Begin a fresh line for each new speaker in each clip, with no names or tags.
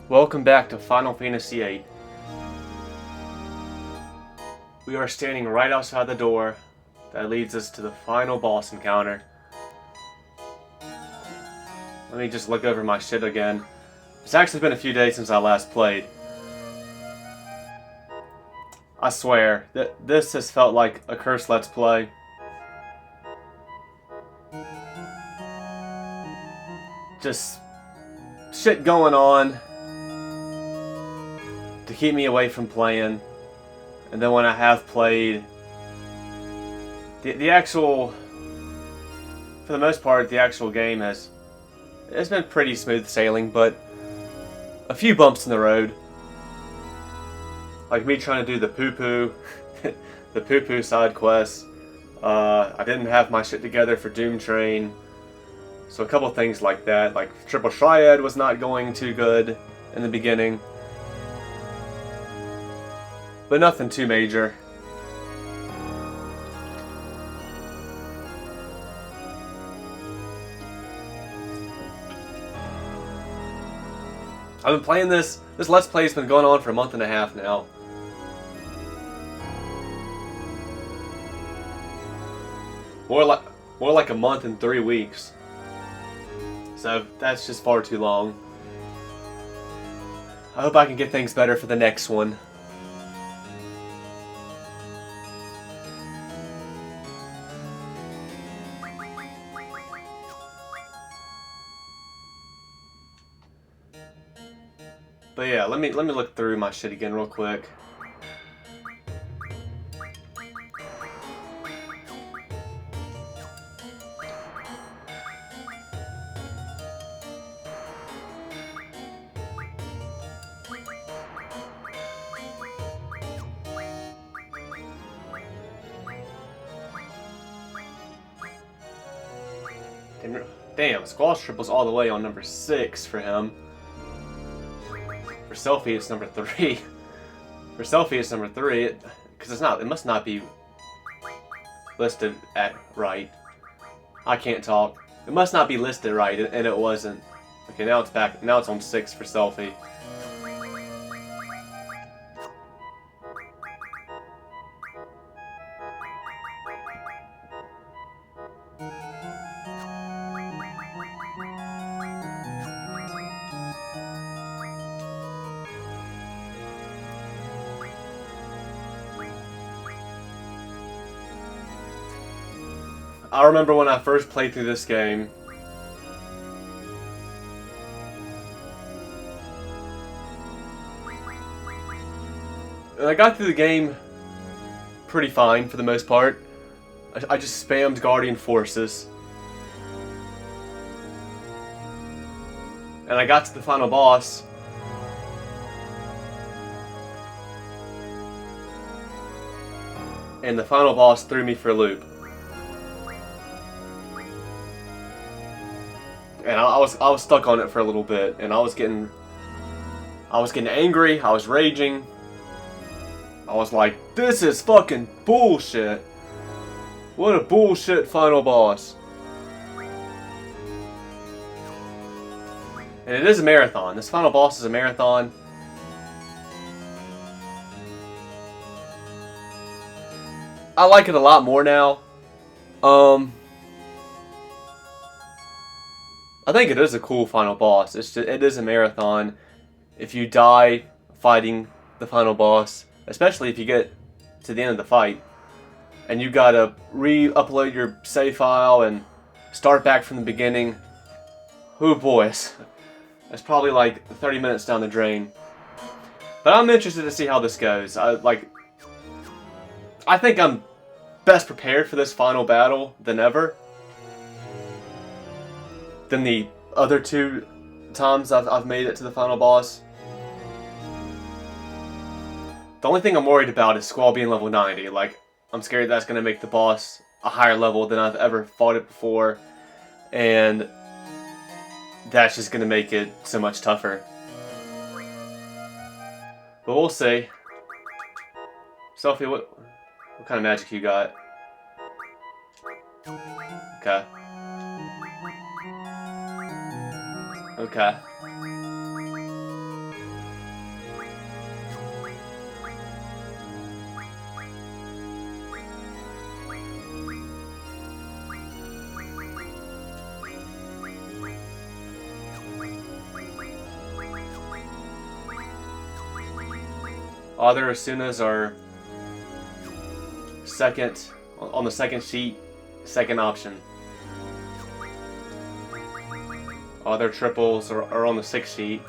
Welcome back to Final Fantasy VIII. We are standing right outside the door that leads us to the final boss encounter. Let me just look over my shit again. It's actually been a few days since I last played. I swear, this has felt like a cursed Let's Play. Just shit going on to keep me away from playing. And then when I have played, the actual, for the most part, the actual game it's been pretty smooth sailing, but a few bumps in the road. Like me trying to do the poo-poo, the poo-poo side quests. I didn't have my shit together for Doom Train. So a couple things like that, like Triple Triad was not going too good in the beginning. But nothing too major. I've been playing this Let's Play has been going on for a month and a half now. More like a month and 3 weeks. So that's just far too long. I hope I can get things better for the next one. But yeah, let me look through my shit again real quick. Damn, Squash Triple's all the way on number 6 for him. For Selphie, it's number 3. For Selphie, it's number 3. Because it must not be listed at right. I can't talk. It must not be listed right, and it wasn't. Okay, now it's back. Now it's on 6 for Selphie. I remember when I first played through this game. And I got through the game pretty fine for the most part. I just spammed Guardian Forces. And I got to the final boss. And the final boss threw me for a loop. And I was stuck on it for a little bit, and I was getting angry. I was raging. I was like, "This is fucking bullshit! What a bullshit final boss!" And it is a marathon. This final boss is a marathon. I like it a lot more now. I think it is a cool final boss. It is a marathon. If you die fighting the final boss, especially if you get to the end of the fight, and you gotta re-upload your save file and start back from the beginning, oh boy, that's probably like 30 minutes down the drain. But I'm interested to see how this goes. I think I'm best prepared for this final battle than ever. Than the other 2 times I've made it to the final boss. The only thing I'm worried about is Squall being level 90. Like, I'm scared that's going to make the boss a higher level than I've ever fought it before. And that's just going to make it so much tougher. But we'll see. Sophie, what kind of magic you got? Okay. Okay. Other Asunas are second, on the second sheet, second option. Other triples are on the sixth sheet.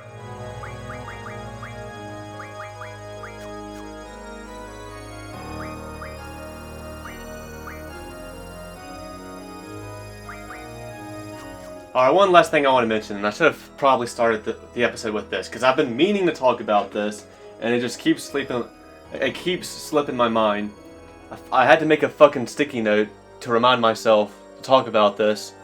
Alright, one last thing I want to mention, and I should have probably started the episode with this, because I've been meaning to talk about this, and it just keeps slipping my mind. I had to make a fucking sticky note to remind myself to talk about this,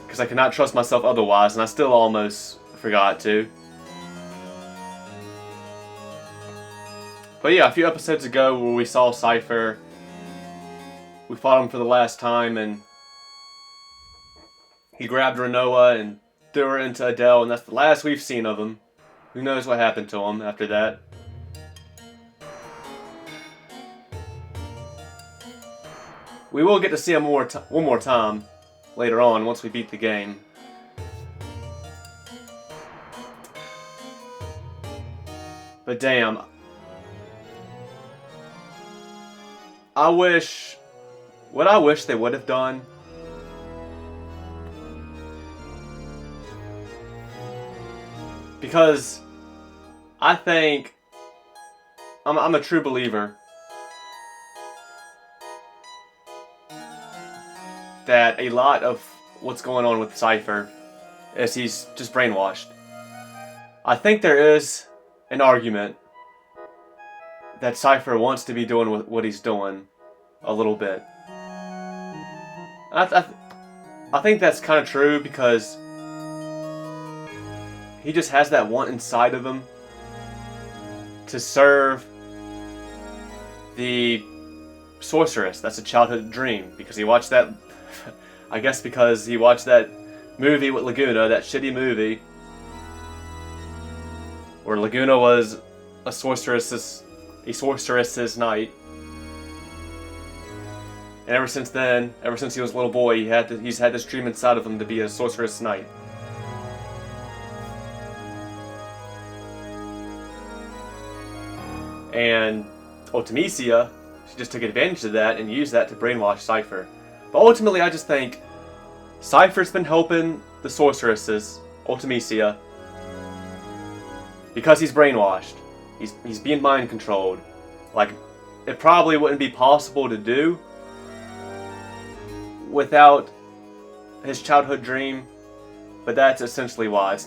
because I cannot trust myself otherwise, and I still almost forgot to. But yeah, a few episodes ago where we saw Cypher, we fought him for the last time, and he grabbed Renoa and threw her into Adele, and that's the last we've seen of him. Who knows what happened to him after that. We will get to see him one more time later on once we beat the game. But damn. What I wish they would have done because I think I'm a true believer that a lot of what's going on with Cypher is he's just brainwashed. I think there is an argument that Cypher wants to be doing what he's doing a little bit. I think that's kind of true because he just has that want inside of him to serve the sorceress. That's a childhood dream because he watched that. I guess because he watched that movie with Laguna, that shitty movie where Laguna was a sorceress's knight. And ever since then, ever since he was a little boy, he's had this dream inside of him to be a sorceress knight. And Ultimecia, she just took advantage of that and used that to brainwash Cypher. But ultimately, I just think Cypher's been helping the sorceresses, Ultimecia, because he's brainwashed. He's being mind controlled. Like, it probably wouldn't be possible to do without his childhood dream, but that's essentially why.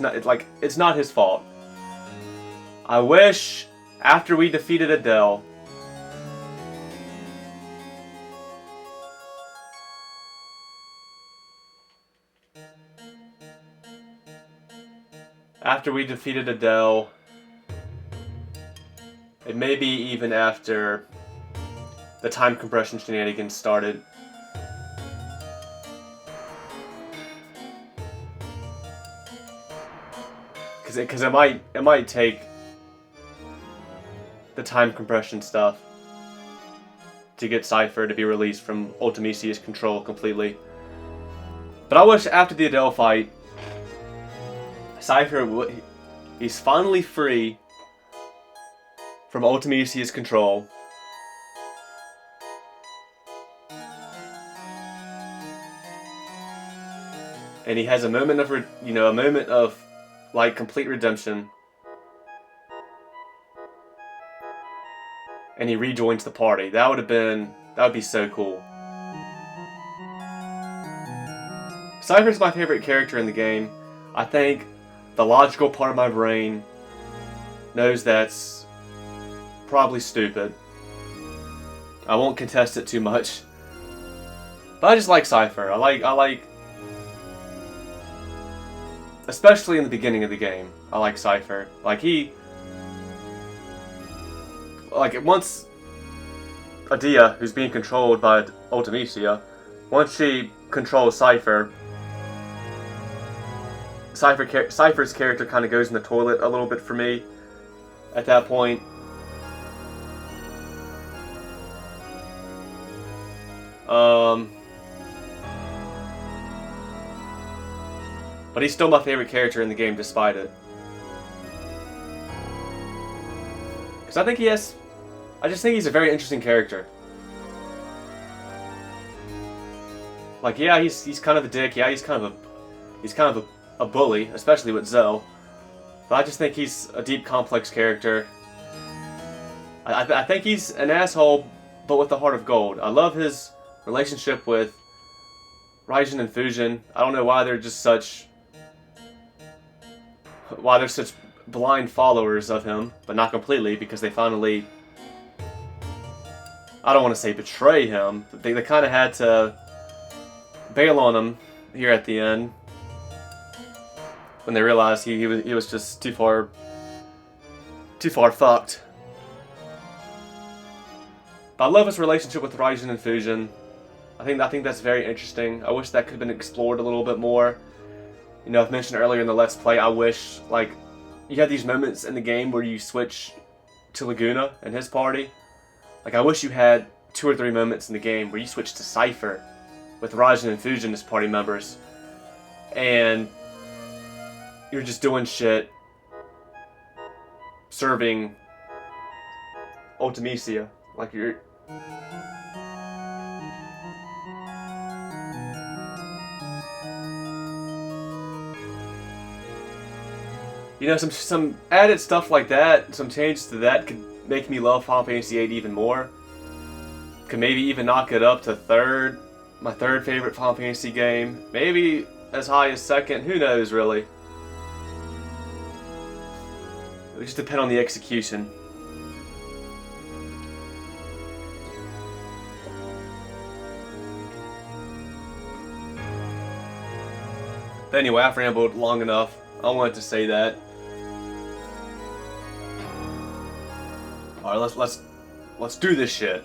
It's not his fault. I wish after we defeated Adele, and maybe even after the time compression shenanigans started, because it might take the time compression stuff to get Cypher to be released from Ultimecia's control completely. But I wish after the Adele fight, Cypher, he's finally free from Ultimecia's control. And he has a moment of like complete redemption. And he rejoins the party. That would be so cool. Cypher's my favorite character in the game. I think the logical part of my brain knows that's probably stupid. I won't contest it too much. But I just like Cypher. I like especially in the beginning of the game, I like Cypher. Once Adia, who's being controlled by Ultimecia, once she controls Cypher, Cypher's character kind of goes in the toilet a little bit for me at that point. But he's still my favorite character in the game despite it. I think he has. I just think he's a very interesting character. Like, yeah, he's kind of a dick. Yeah, he's kind of a bully, especially with Zoe. But I just think he's a deep, complex character. I think he's an asshole, but with a heart of gold. I love his relationship with Raijin and Fujin. I don't know why they're such blind followers of him, but not completely, because they finally, I don't want to say betray him, but they kind of had to bail on him here at the end when they realized he was just too far fucked. But I love his relationship with Raijin and Fujin. I think that's very interesting. I wish that could have been explored a little bit more. You know, I've mentioned earlier in the Let's Play, I wish, like, you have these moments in the game where you switch to Laguna and his party. Like, I wish you had 2 or 3 moments in the game where you switch to Cypher with Raijin and Fujin as party members. And you're just doing shit, serving Ultimecia. Like, you're... You know, some added stuff like that, some changes to that could make me love Final Fantasy VIII even more. Could maybe even knock it up to my third favorite Final Fantasy game. Maybe as high as second, who knows really. It would just depend on the execution. But anyway, I've rambled long enough. I wanted to say that. Alright, let's do this shit.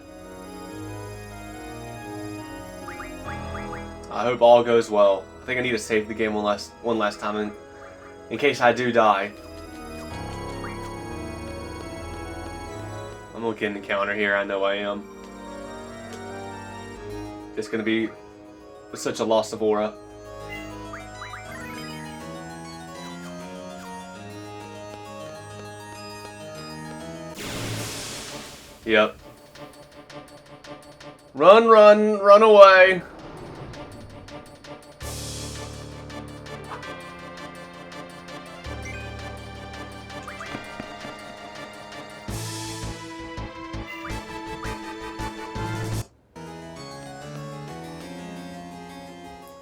I hope all goes well. I think I need to save the game one last time in case I do die. I'm gonna get an encounter here, I know I am. It's gonna be such a loss of aura. Yep. Run away!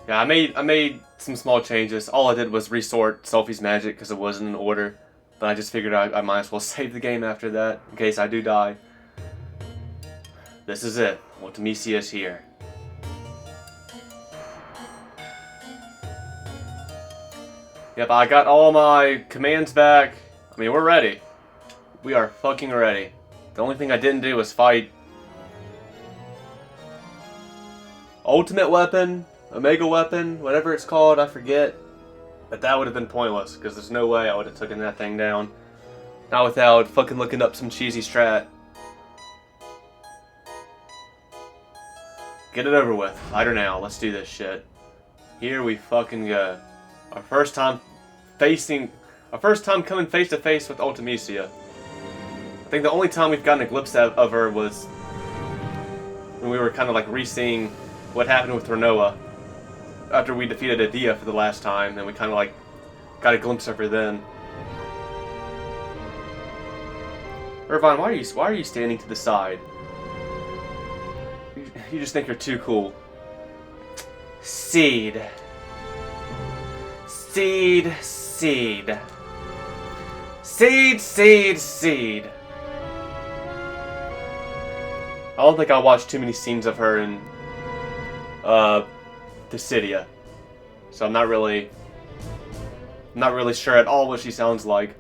Yeah, I made some small changes. All I did was resort Sophie's magic because it wasn't in order. But I just figured I might as well save the game after that in case I do die. This is it. Ultimecia is here. Yep, I got all my commands back. I mean, we're ready. We are fucking ready. The only thing I didn't do was fight Ultimate Weapon, Omega Weapon, whatever it's called, I forget. But that would have been pointless, because there's no way I would have taken that thing down. Not without fucking looking up some cheesy strat. Get it over with. Fight her now. Let's do this shit. Here we fucking go. Our first time coming face to face with Ultimecia. I think the only time we've gotten a glimpse of her was when we were kind of like re-seeing what happened with Renoa after we defeated Adia for the last time, and we kind of like got a glimpse of her then. Irvine, why are you standing to the side? You just think you're too cool. Seed. Seed, seed. Seed, seed, seed. I don't think I watched too many scenes of her in Dissidia. So I'm not really sure at all what she sounds like.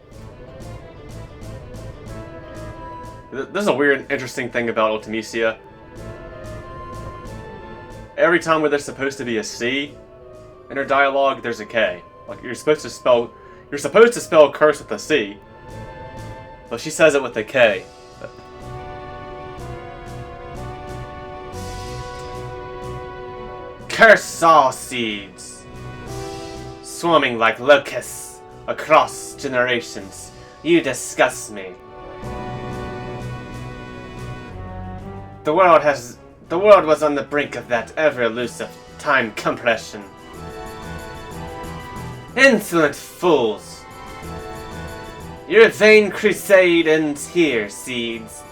This is a weird, interesting thing about Ultimecia. Every time where there's supposed to be a C in her dialogue, there's a K. Like you're supposed to spell curse with a C, but she says it with a K. Curse all seeds, swarming like locusts across generations. You disgust me. The world was on the brink of that ever-elusive time compression. Insolent fools! Your vain crusade ends here, seeds.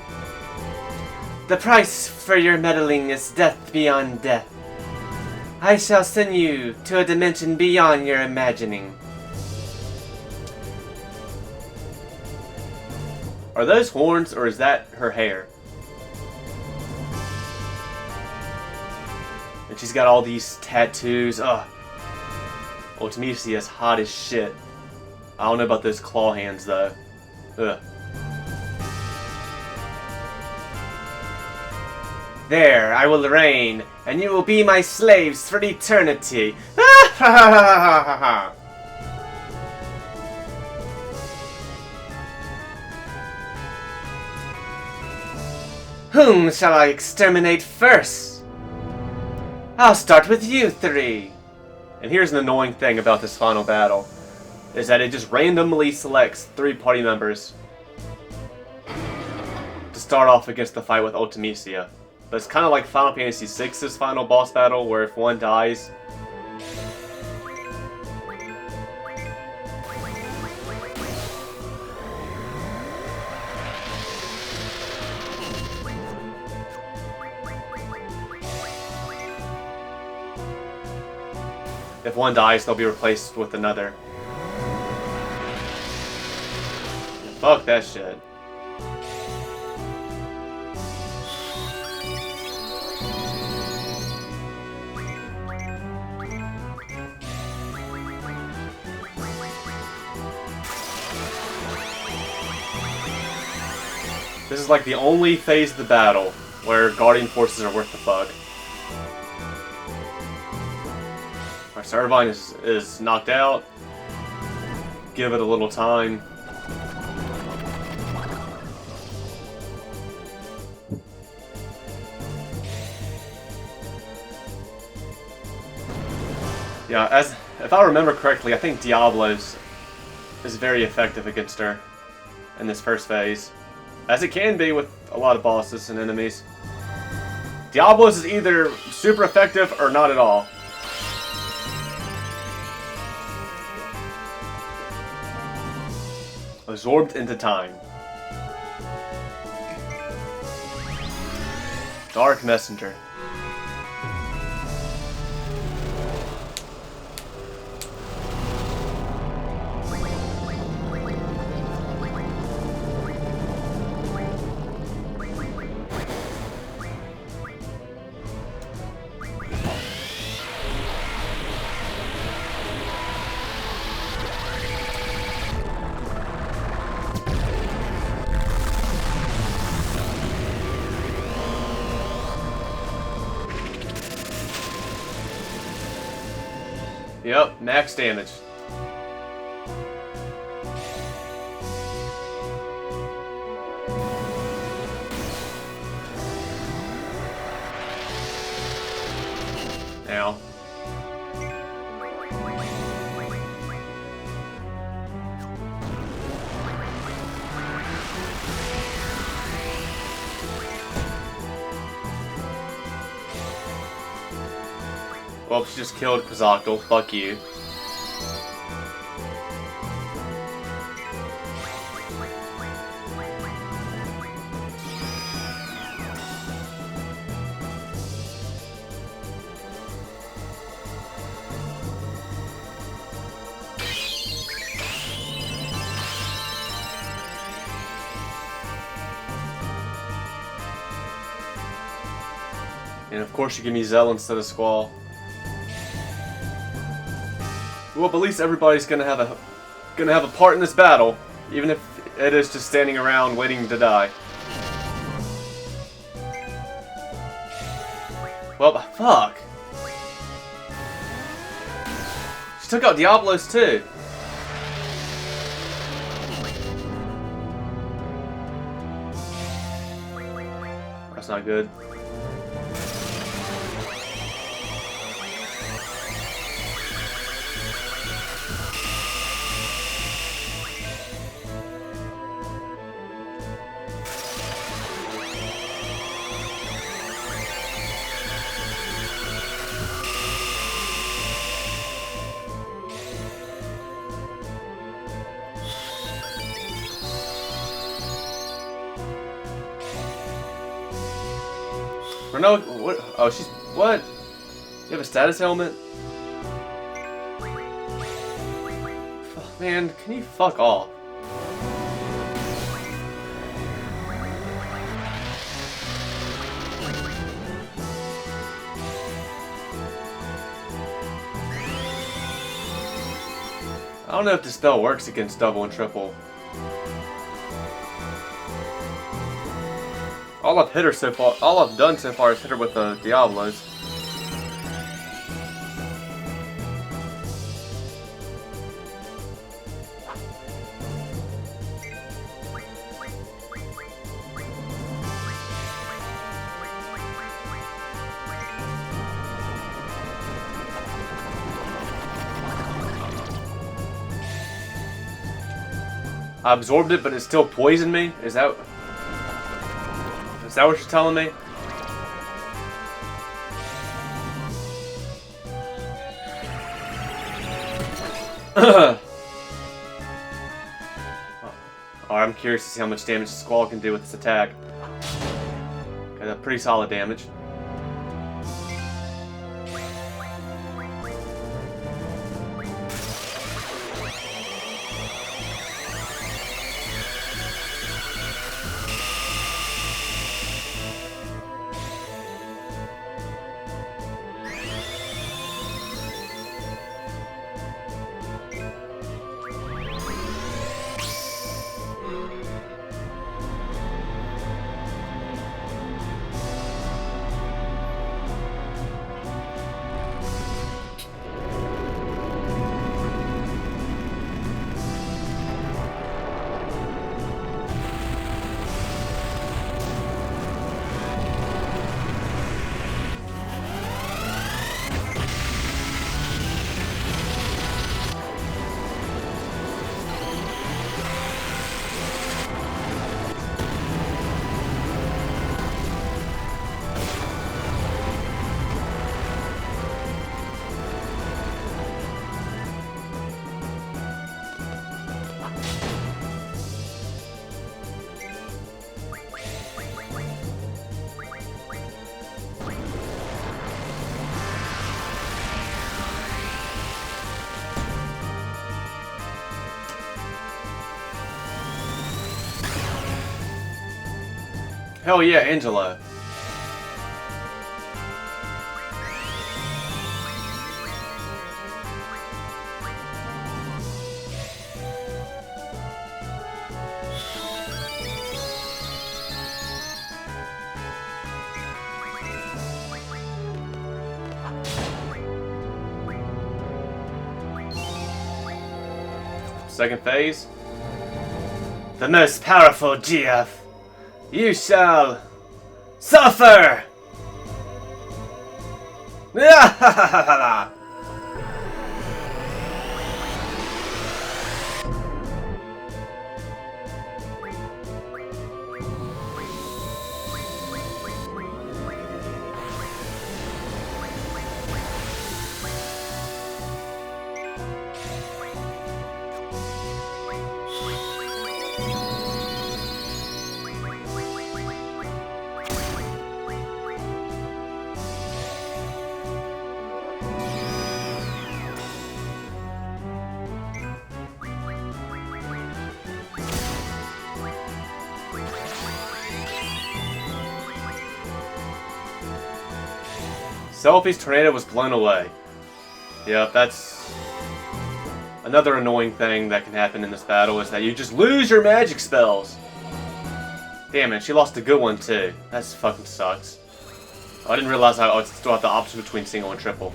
The price for your meddling is death beyond death. I shall send you to a dimension beyond your imagining. Are those horns, or is that her hair? And she's got all these tattoos. Ugh. Ultimecia is hot as shit. I don't know about those claw hands, though. Ugh. There, I will reign, and you will be my slaves for eternity. Ha ha ha ha ha ha! Whom shall I exterminate first? I'll start with you three. And here's an annoying thing about this final battle, is that it just randomly selects 3 party members to start off against the fight with Ultimecia. But it's kind of like Final Fantasy VI's final boss battle, where if one dies, they'll be replaced with another. Fuck that shit. This is like the only phase of the battle where Guardian forces are worth the fuck. Alright, so Irvine is knocked out. Give it a little time. Yeah, if I remember correctly, I think Diablos is very effective against her in this first phase. As it can be with a lot of bosses and enemies. Diablos is either super effective or not at all. Absorbed into time. Dark Messenger. Yep, max damage. Now. Well, she just killed Kazakal. Fuck you. And of course you give me Zell instead of Squall. Well, but at least everybody's gonna have a part in this battle, even if it is just standing around waiting to die. Well, fuck. She took out Diablos too. That's not good. Or no, what? Oh, she's... What? You have a status ailment? Man, can you fuck off? I don't know if the spell works against double and triple. All I've hit her so far, all I've done so far is hit her with the Diablos. I absorbed it, but it still poisoned me? Is that what you're telling me? Oh, I'm curious to see how much damage the Squall can do with this attack. Got a pretty solid damage. Hell yeah, Angela. Second phase. The most powerful GF. You shall suffer! Selfie's tornado was blown away. Yep, that's another annoying thing that can happen in this battle, is that you just lose your magic spells. Damn it, she lost a good one too. That fucking sucks. I didn't realize I still have the option between single and triple.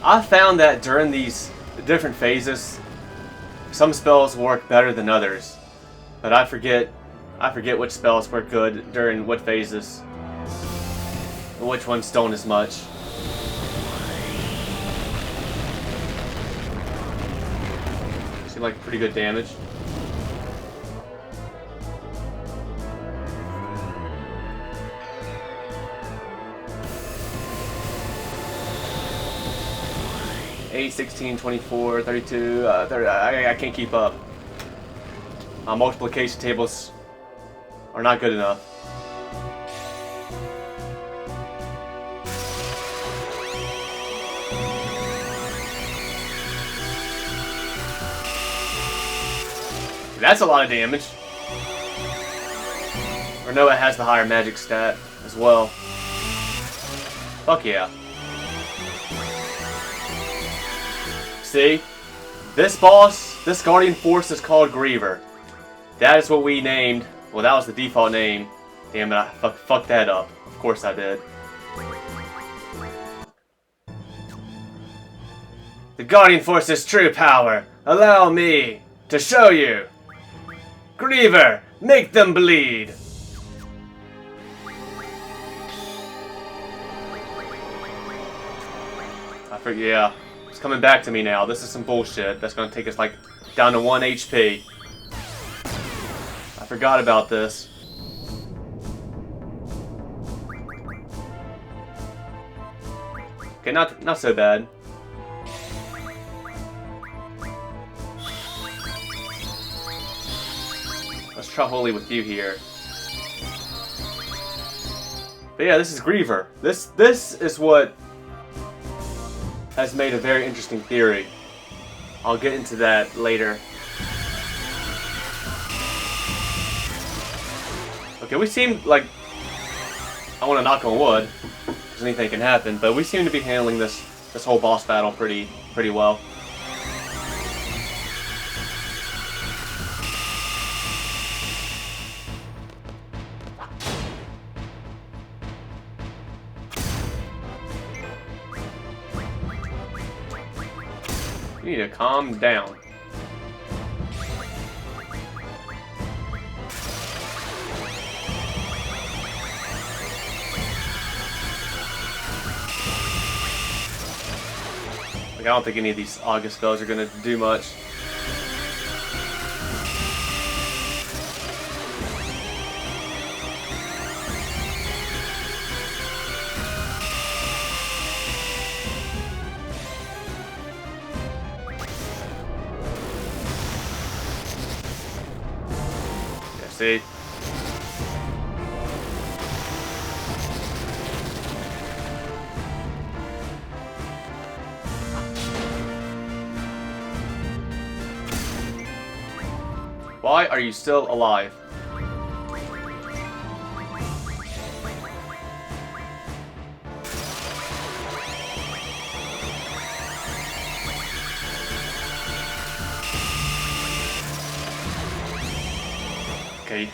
I found that during these different phases, some spells work better than others, but I forget which spells work good during what phases, and which ones don't as much. looking like pretty good damage. Eight, 16, 24, 32, 30, I can't keep up. My multiplication tables are not good enough. That's a lot of damage. Or no, it has the higher magic stat as well. Fuck yeah. See? This boss, this Guardian Force is called Griever. That is what we named. Well, that was the default name. Damn it, I fucked that up. Of course I did. The Guardian Force's true power. Allow me to show you. Griever, make them bleed. I forget, yeah. It's coming back to me now. This is some bullshit. That's gonna take us like down to 1 HP. I forgot about this. Okay, not so bad. Let's try Holy with you here. But yeah, this is Griever. This is what has made a very interesting theory. I'll get into that later. Okay, we seem like, I want to knock on wood, because anything can happen, but we seem to be handling this whole boss battle pretty well. You need to calm down. Like, I don't think any of these August spells are gonna do much. See? Why are you still alive? Okay.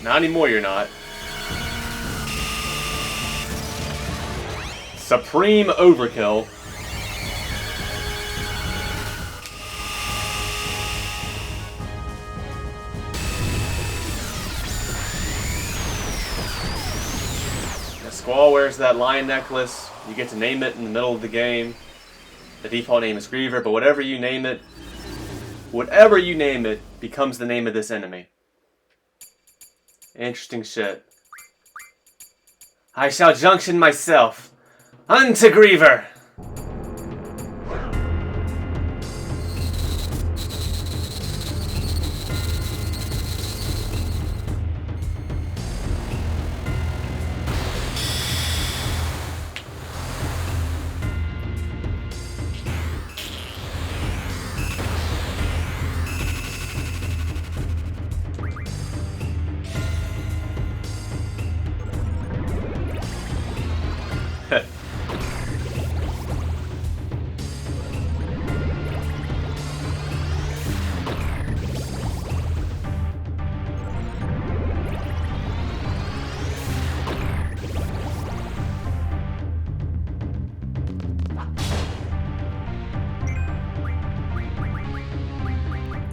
Not anymore, you're not. Supreme overkill. The Squall wears that lion necklace. You get to name it in the middle of the game. The default name is Griever, but whatever you name it becomes the name of this enemy. Interesting shit. I shall junction myself unto Griever.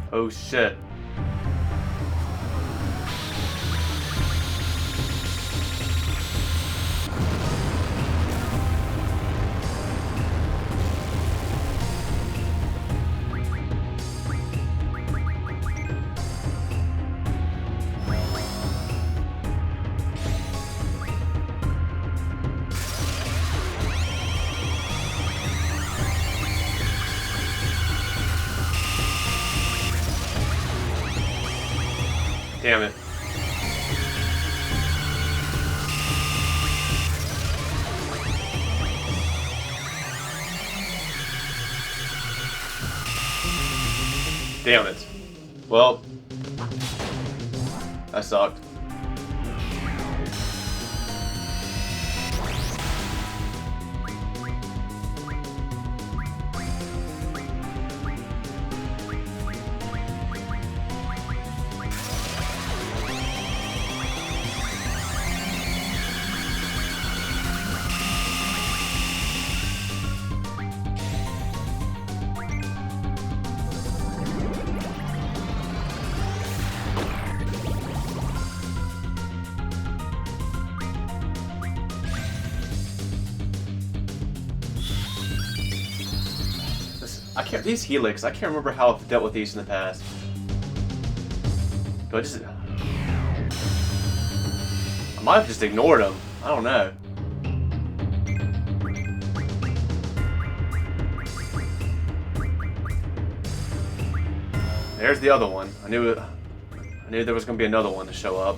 Oh shit. Damn it. Damn it. Well, that sucked. These helix, I can't remember how I've dealt with these in the past. Do I just... I might have just ignored them. I don't know. There's the other one. I knew there was going to be another one to show up.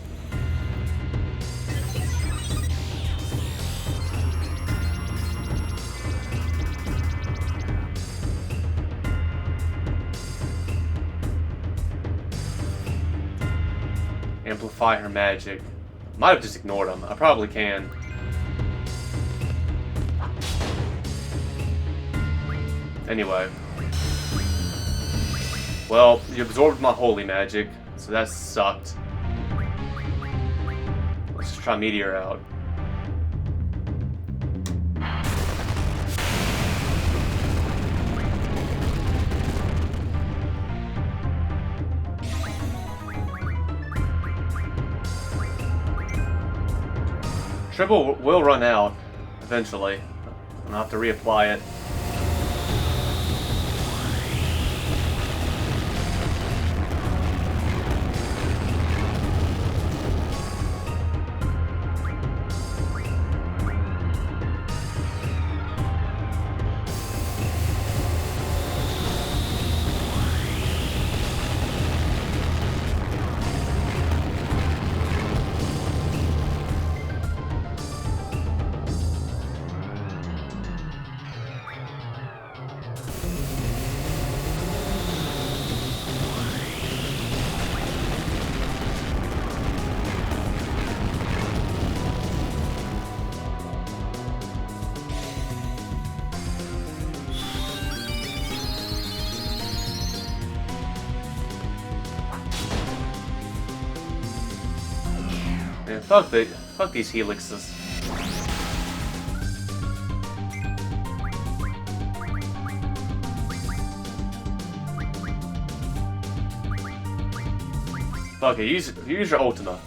Amplify her magic. Might have just ignored them. I probably can. Anyway. Well, you absorbed my holy magic, so that sucked. Let's just try Meteor out. Triple will run out eventually. I'll have to reapply it. Man, fuck these helixes. Fuck it, use your Ultima.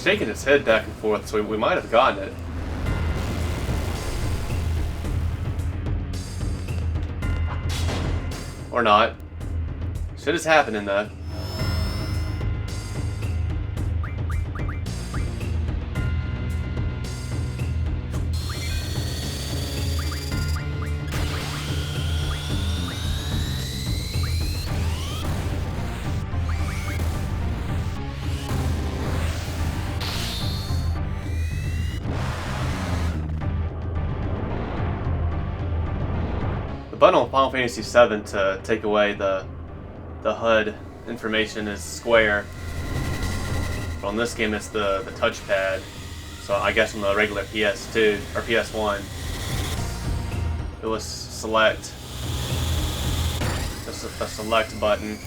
Shaking its head back and forth, so we might have gotten it. Or not. Shit is happening though. Button on Final Fantasy VII to take away the HUD information is square. But on this game it's the touchpad. So I guess on the regular PS2 or PS1 it was select. The select button.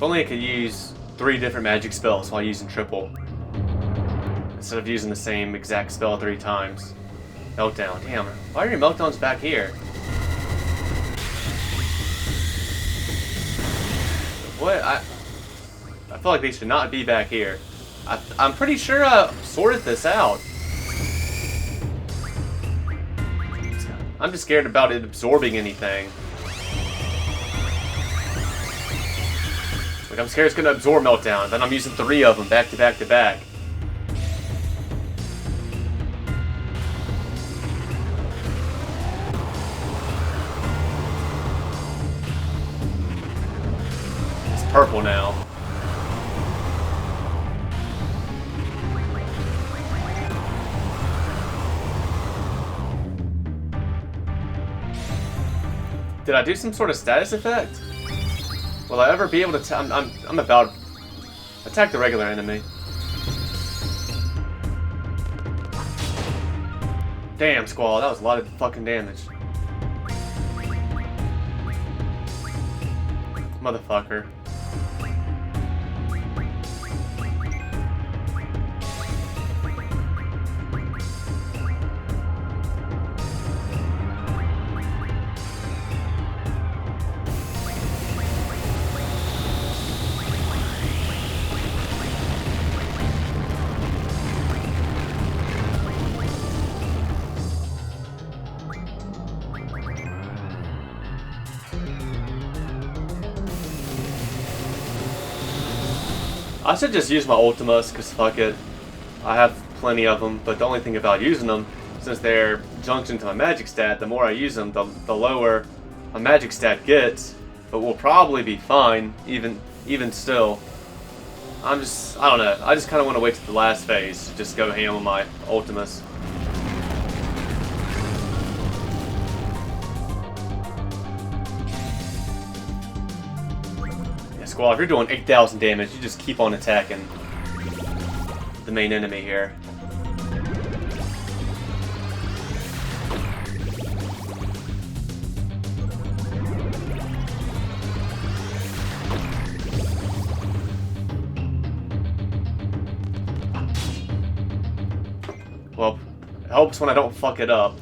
only I could use 3 different magic spells while using triple. Instead of using the same exact spell 3 times. Meltdown. Damn, why are your meltdowns back here? What? I feel like they should not be back here. I'm pretty sure I sorted this out. I'm just scared about it absorbing anything. Like, I'm scared it's gonna absorb meltdown, then I'm using 3 of them back to back to back. It's purple now. Did I do some sort of status effect? Will I ever be able to I'm about to attack the regular enemy. Damn, Squall, that was a lot of fucking damage. Motherfucker. I should just use my Ultimas, because fuck it. I have plenty of them, but the only thing about using them, since they're junctioned to my magic stat, the more I use them, the lower my magic stat gets. But we'll probably be fine, even still. I don't know. I just kind of want to wait to the last phase to just go ham on my Ultimas. Squall, if you're doing 8,000 damage, you just keep on attacking the main enemy here. Well, it helps when I don't fuck it up.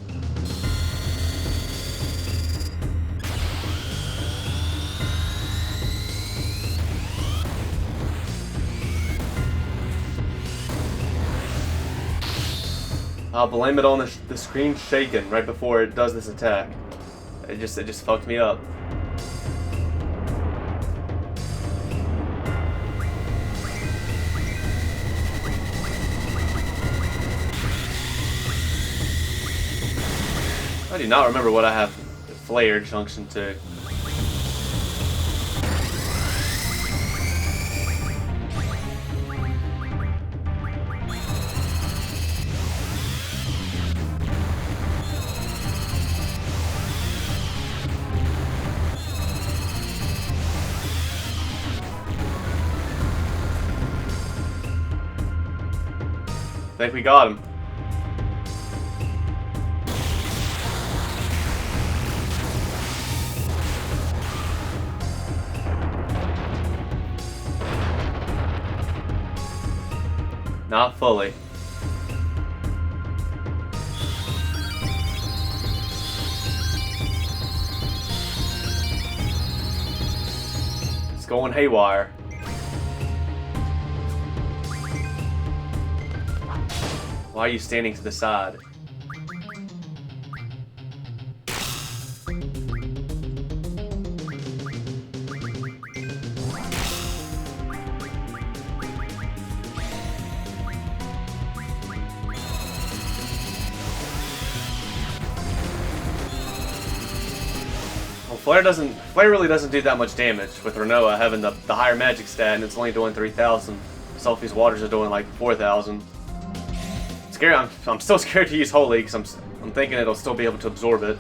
I'll blame it on the screen shaking right before it does this attack. It just fucked me up. I do not remember what I have Flare junction to. I think we got him. Not fully. It's going haywire. Why are you standing to the side? Well, Flare really doesn't do that much damage with Renoa having the higher magic stat and it's only doing 3,000. Selfie's Waters are doing like 4,000. I'm still scared to use Holy because I'm thinking it'll still be able to absorb it.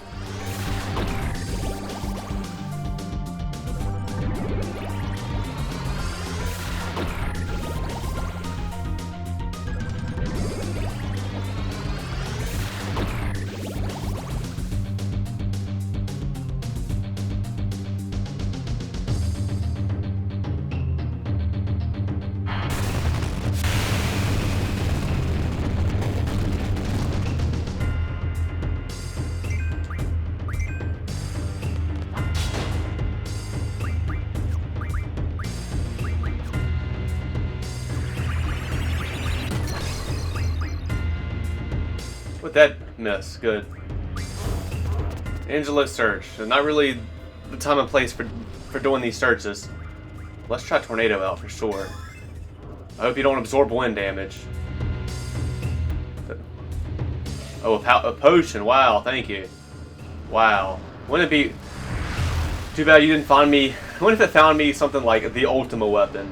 With that miss, good. Angelo search. Not really the time and place for doing these searches. Let's try tornado out for sure. I hope you don't absorb wind damage. Oh, a potion. Wow, thank you. Wow. Wouldn't it be too bad you didn't find me? What if it found me something like the Ultima weapon?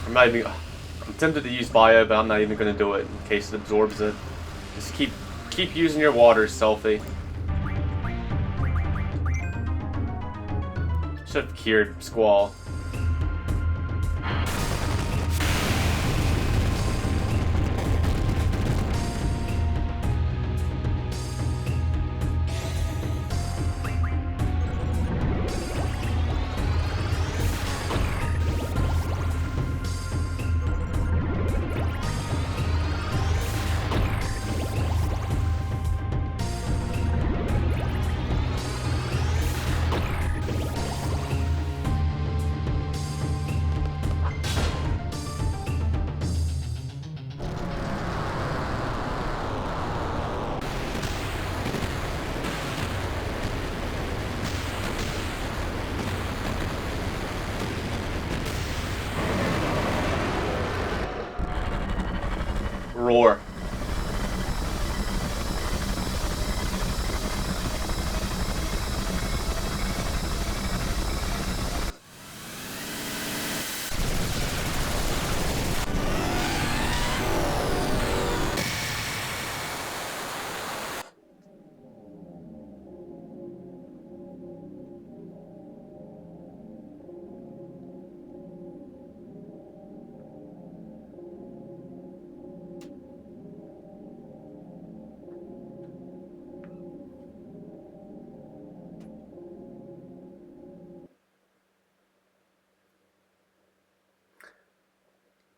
I'm tempted to use bio, but I'm not even going to do it in case it absorbs it. Just keep using your waters, Selfie. Should have cured Squall. Roar.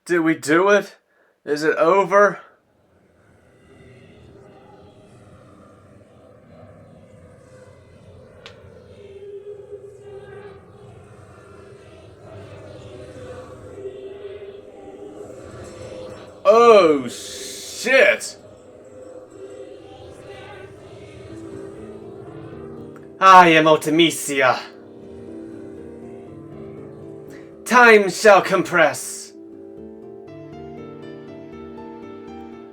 Did we do it? Is it over? Oh, shit! I am Ultimecia. Time shall compress.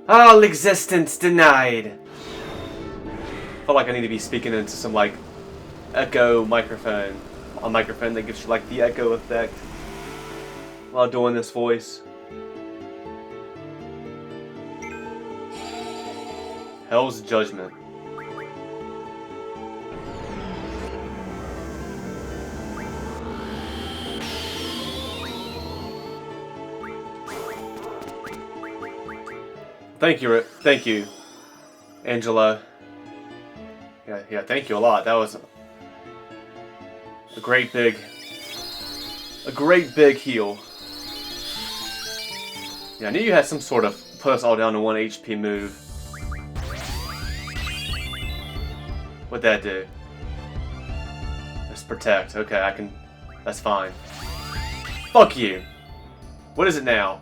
All existence denied. I feel like I need to be speaking into some, like, echo microphone. A microphone that gives you, like, the echo effect while doing this voice. Hell's Judgment. Thank you, Angela. Yeah, thank you a lot. That was a great big heal. Yeah, I knew you had some sort of put us all down to 1 HP move. What'd that do? Just protect. Okay, I can. That's fine. Fuck you. What is it now?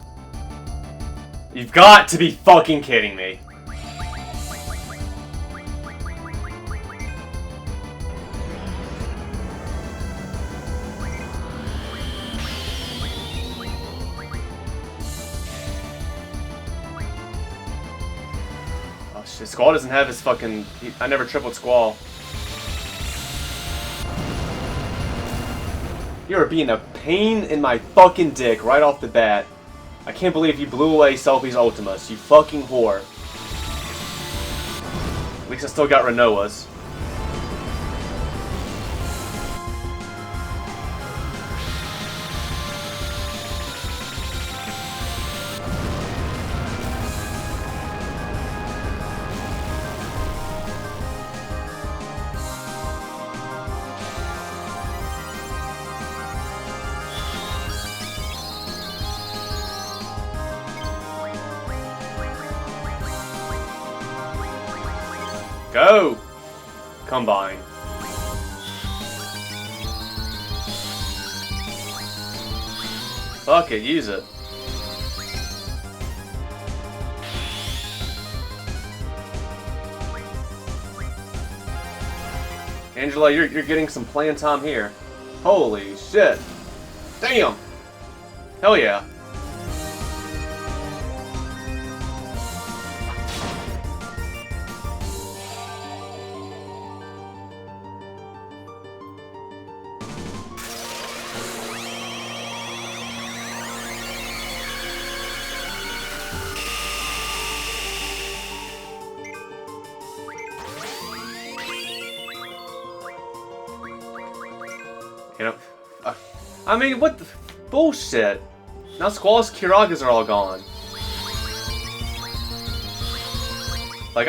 You've got to be fucking kidding me. Oh shit, Squall doesn't have his fucking... I never tripled Squall. You're being a pain in my fucking dick right off the bat. I can't believe you blew away Selfie's Ultimas, you fucking whore. At least I still got Renoa's. Go! Combine. Fuck it, use it. Angela, you're getting some playing time here. Holy shit. Damn. Hell yeah. You know, I mean, what the bullshit? Now Squall's Kiragas are all gone. Like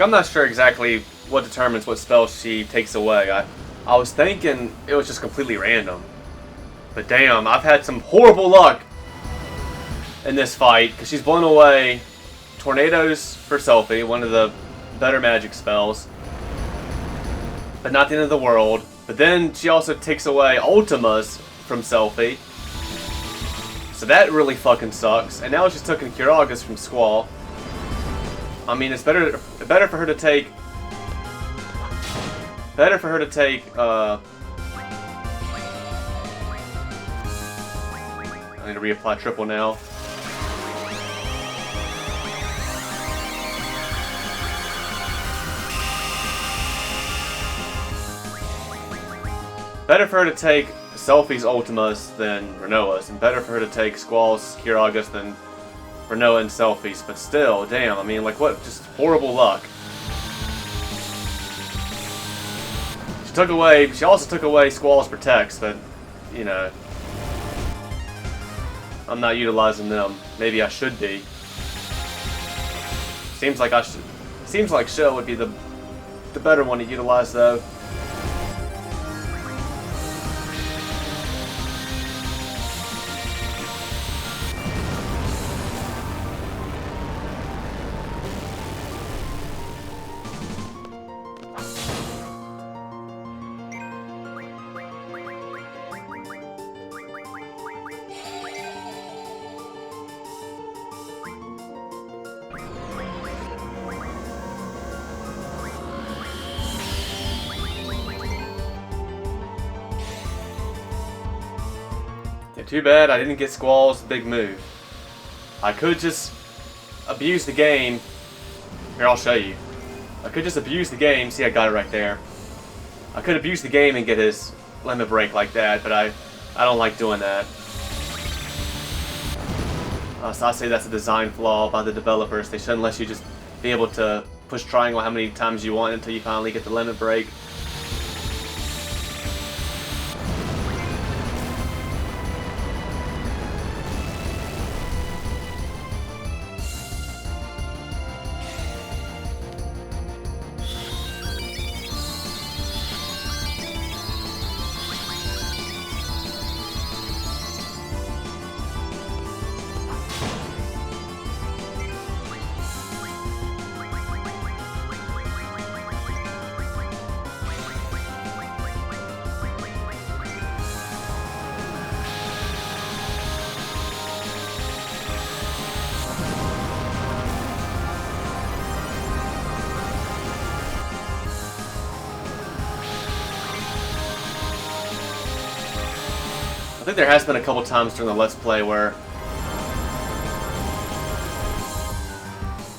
I'm not sure exactly what determines what spells she takes away. I was thinking it was just completely random. But damn, I've had some horrible luck in this fight, because she's blown away Tornadoes for Selphie, one of the better magic spells. But not the end of the world. But then she also takes away Ultimas from Selphie. So that really fucking sucks. And now she's taking Kiragas from Squall. I mean, it's better for her to take... I need to reapply triple now. Better for her to take Selphie's Ultimas than Renoa's, and better for her to take Squall's Kiragas than Renoa and Selphie's, but still, damn, I mean, like, what, just horrible luck. She also took away Squall's Protects, but, you know, I'm not utilizing them. Maybe I should be. Seems like Shell would be the better one to utilize, though. Too bad I didn't get Squall's big move. I could just abuse the game. Here, I'll show you. I could just abuse the game. See, I got it right there. I could abuse the game and get his limit break like that, but I don't like doing that. So I say that's a design flaw by the developers. They shouldn't let you just be able to push triangle how many times you want until you finally get the limit break. I think there has been a couple times during the Let's Play where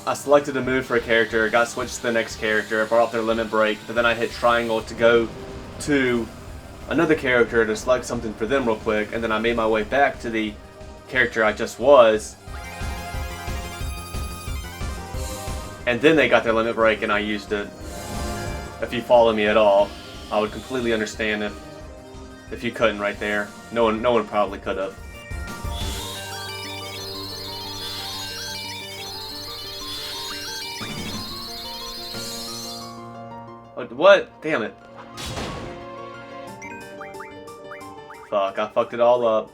I selected a move for a character, got switched to the next character, brought up their limit break, but then I hit triangle to go to another character to select something for them real quick, and then I made my way back to the character I just was, and then they got their limit break and I used it. If you follow me at all, I would completely understand if you couldn't right there. No one probably could have. What? Damn it. Fuck, I fucked it all up.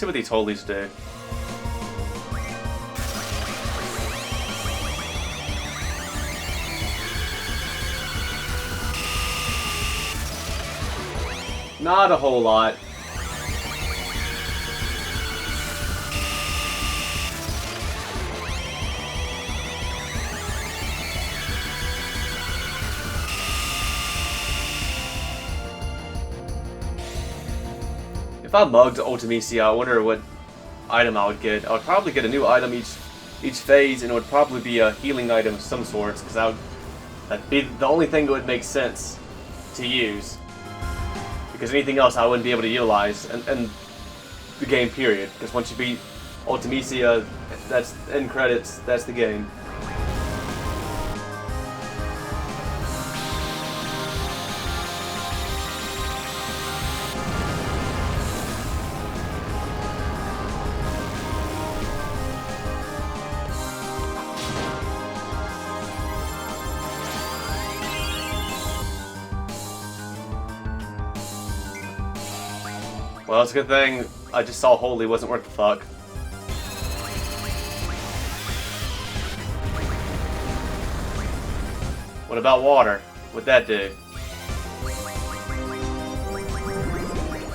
see what these holies do. Not a whole lot. If I mugged Ultimecia, I wonder what item I would get. I would probably get a new item each phase, and it would probably be a healing item of some sorts, because that'd be the only thing that would make sense to use. Because anything else I wouldn't be able to utilize in the game period. Because once you beat Ultimecia, that's end credits, that's the game. Well, it's a good thing I just saw Holy wasn't worth the fuck. What about water? What'd that do?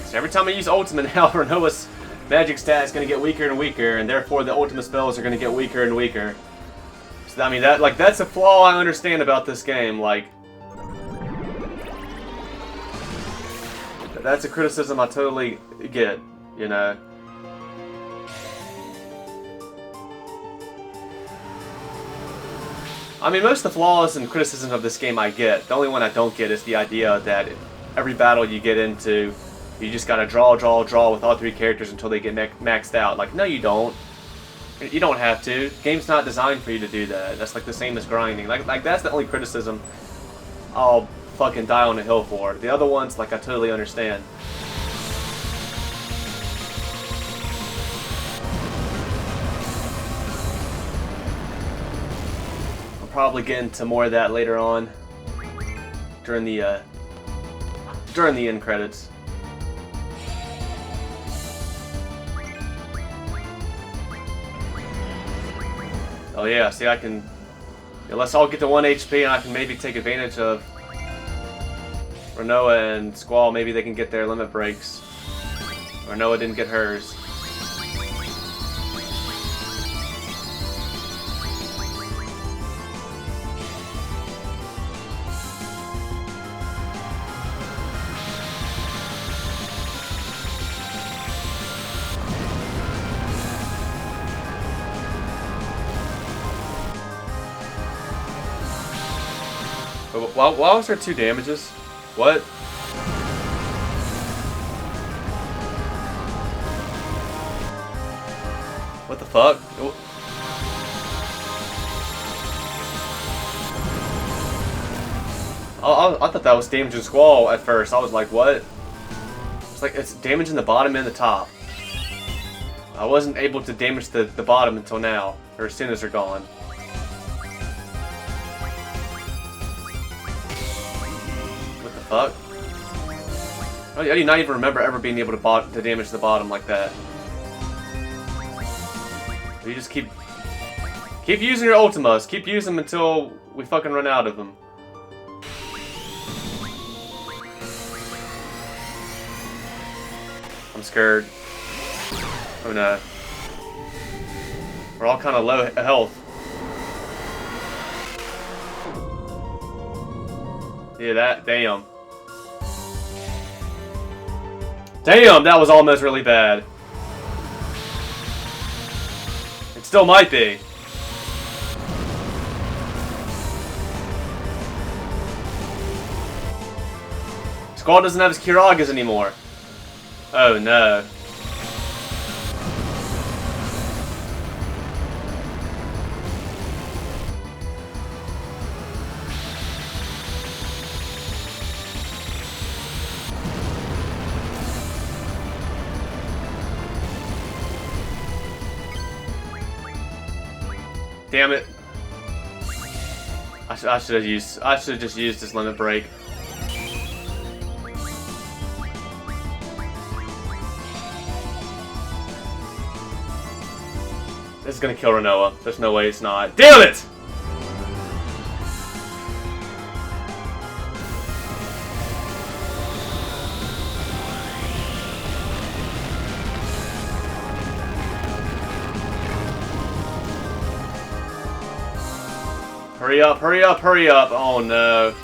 So every time I use Ultimate now, Renoa's magic stat is going to get weaker and weaker, and therefore the Ultimate spells are going to get weaker and weaker. So I mean, that's a flaw I understand about this game. Like, that's a criticism I totally get, you know. I mean, most of the flaws and criticisms of this game I get. The only one I don't get is the idea that every battle you get into, you just gotta draw with all three characters until they get maxed out. Like, no you don't. You don't have to. The game's not designed for you to do that. That's like the same as grinding. Like that's the only criticism I'll fucking die on a hill for. The other ones, like, I totally understand. I'll probably get into more of that later on during the end credits. Oh yeah, see, I can, let's all get to 1 HP and I can maybe take advantage of Renoa and Squall. Maybe they can get their limit breaks. Renoa didn't get hers. But why was there 2 damages? What? What the fuck? I thought that was damaging Squall at first. I was like, what? It's like, it's damaging the bottom and the top. I wasn't able to damage the bottom until now, or as soon as they're gone. Fuck. Oh, I do not even remember ever being able to damage the bottom like that. You just keep using your Ultimas. Keep using them until we fucking run out of them. I'm scared. Oh no. We're all kind of low health. Yeah, that, damn. Damn, that was almost really bad. It still might be. Squall doesn't have his Kiragas anymore. Oh no. Damn it! I should have just used this limit break. This is gonna kill Renoa. There's no way it's not. Damn it! Hurry up, hurry up, hurry up! Oh no.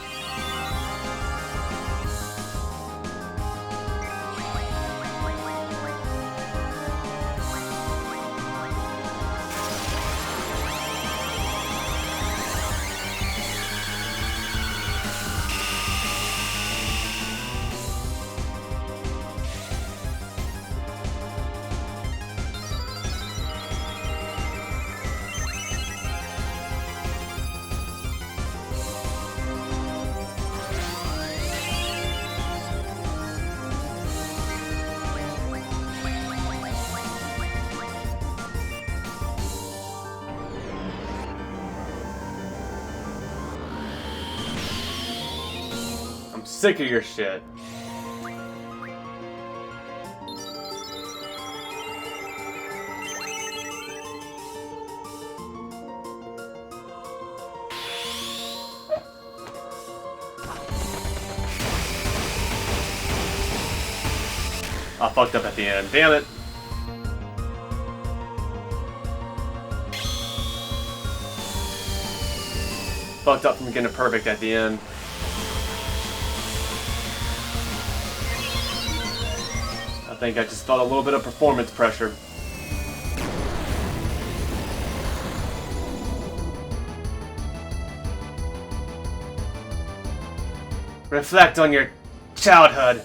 I'm sick of your shit. I fucked up at the end. Damn it. Fucked up from getting it perfect at the end. I think I just felt a little bit of performance pressure. Reflect on your childhood.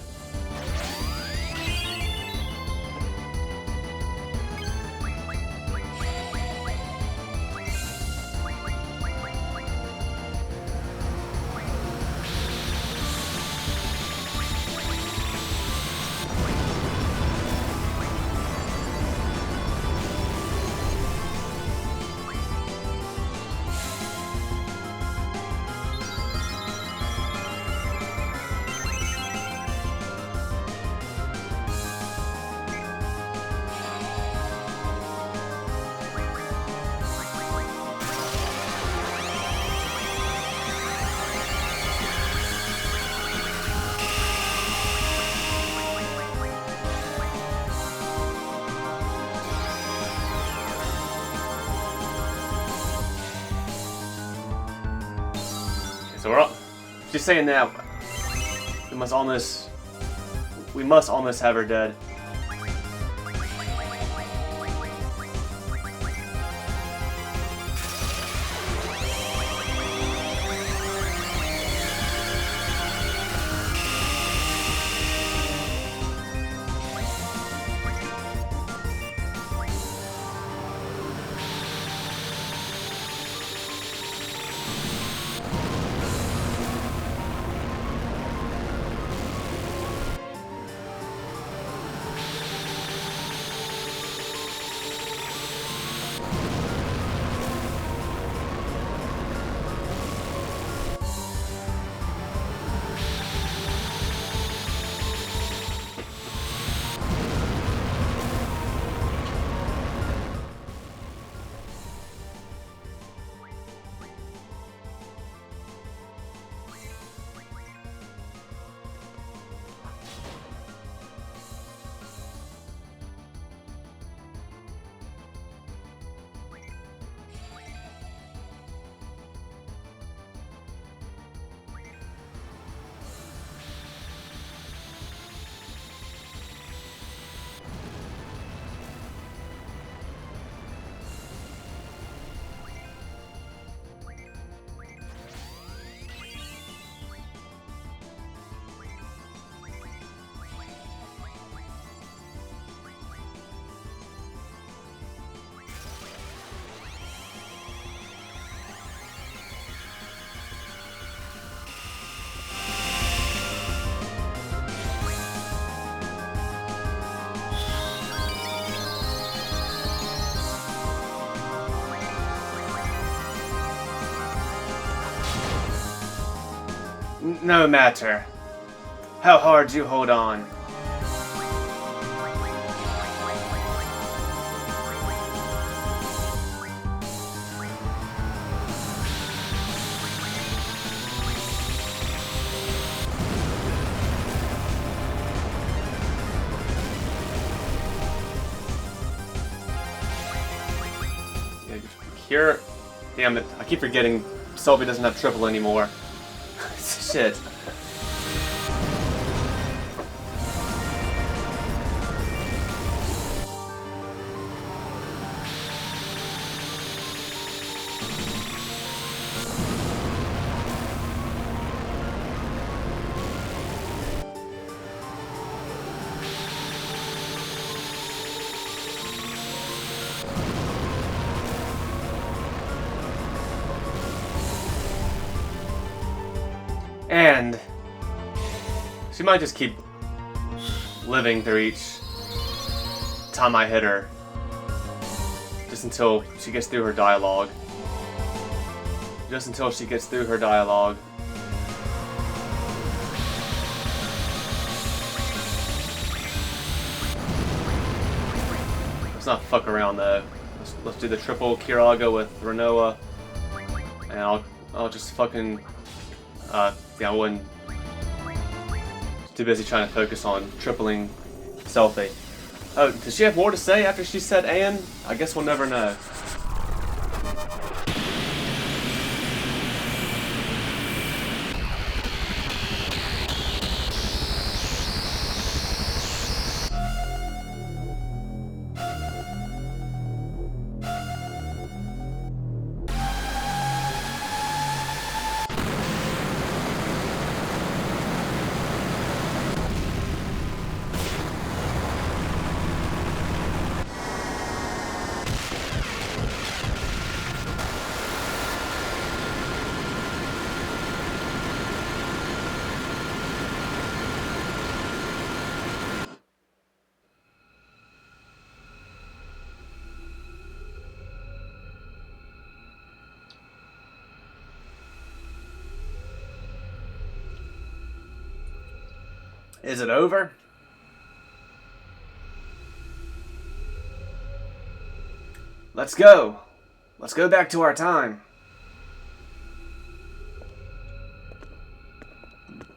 So we're all, just saying that we must almost have her dead. No matter how hard you hold on. Cure. Damn it. I keep forgetting Selby doesn't have triple anymore. Shit. And she might just keep living through each time I hit her. Just until she gets through her dialogue. Just until she gets through her dialogue. Let's not fuck around though. Let's do the triple Kiraga with Renoa. And I'll just fucking yeah, I wasn't too busy trying to focus on tripling Selfie. Oh, does she have more to say after she said "and"? I guess we'll never know. Is it over? Let's go. Let's go back to our time.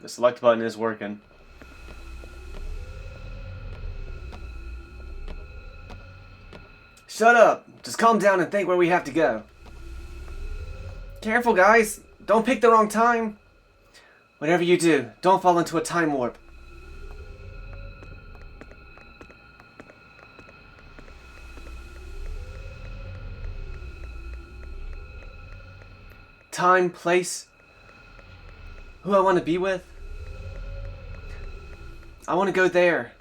The select button is working. Shut up. Just calm down and think where we have to go. Careful, guys. Don't pick the wrong time. Whatever you do, don't fall into a time warp. Time, place, who I want to be with. I want to go there,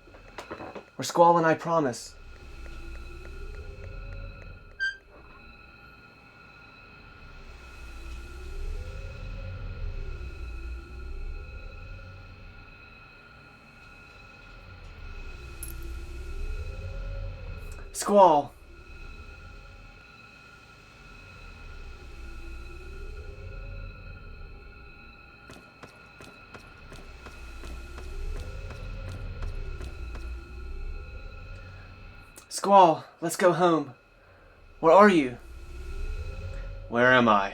where Squall and I promise. Squall. Squall, let's go home. Where are you? Where am I?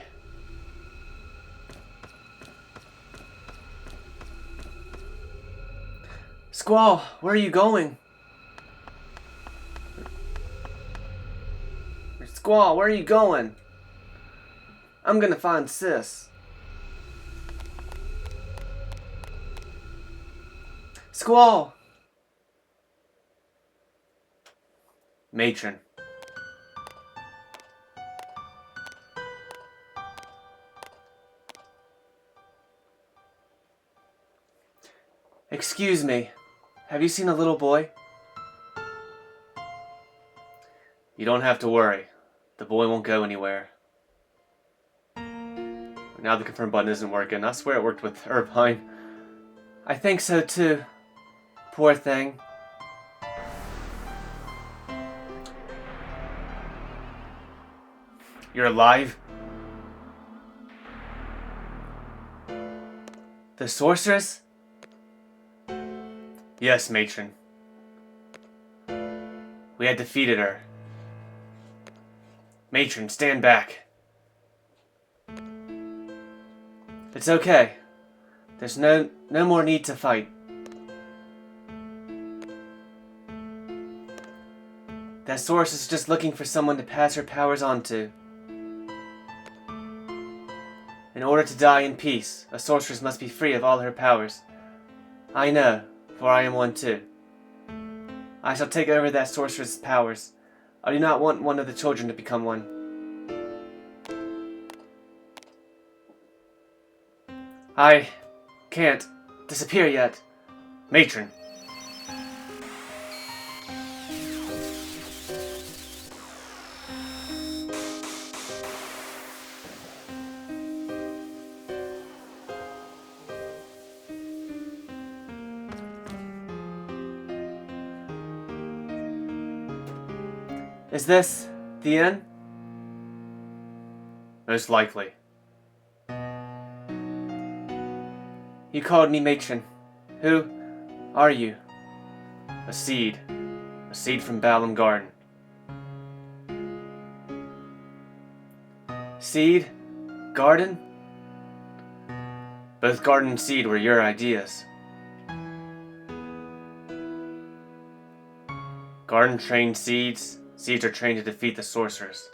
Squall, where are you going? Squall, where are you going? I'm gonna find Sis. Squall! Matron. Excuse me, have you seen a little boy? You don't have to worry. The boy won't go anywhere. Now the confirm button isn't working. I swear it worked with Irvine. I think so too. Poor thing. You're alive? The sorceress? Yes, matron. We had defeated her. Matron, stand back. It's okay. There's no more need to fight. That sorceress is just looking for someone to pass her powers on to. In order to die in peace, a sorceress must be free of all her powers. I know, for I am one too. I shall take over that sorceress's powers. I do not want one of the children to become one. I can't disappear yet. Matron. Is this the end? Most likely. You called me matron. Who are you? A seed. A seed from Balam Garden. Seed? Garden? Both garden and seed were your ideas. Garden trained seeds. Seeds are trained to defeat the sorcerers.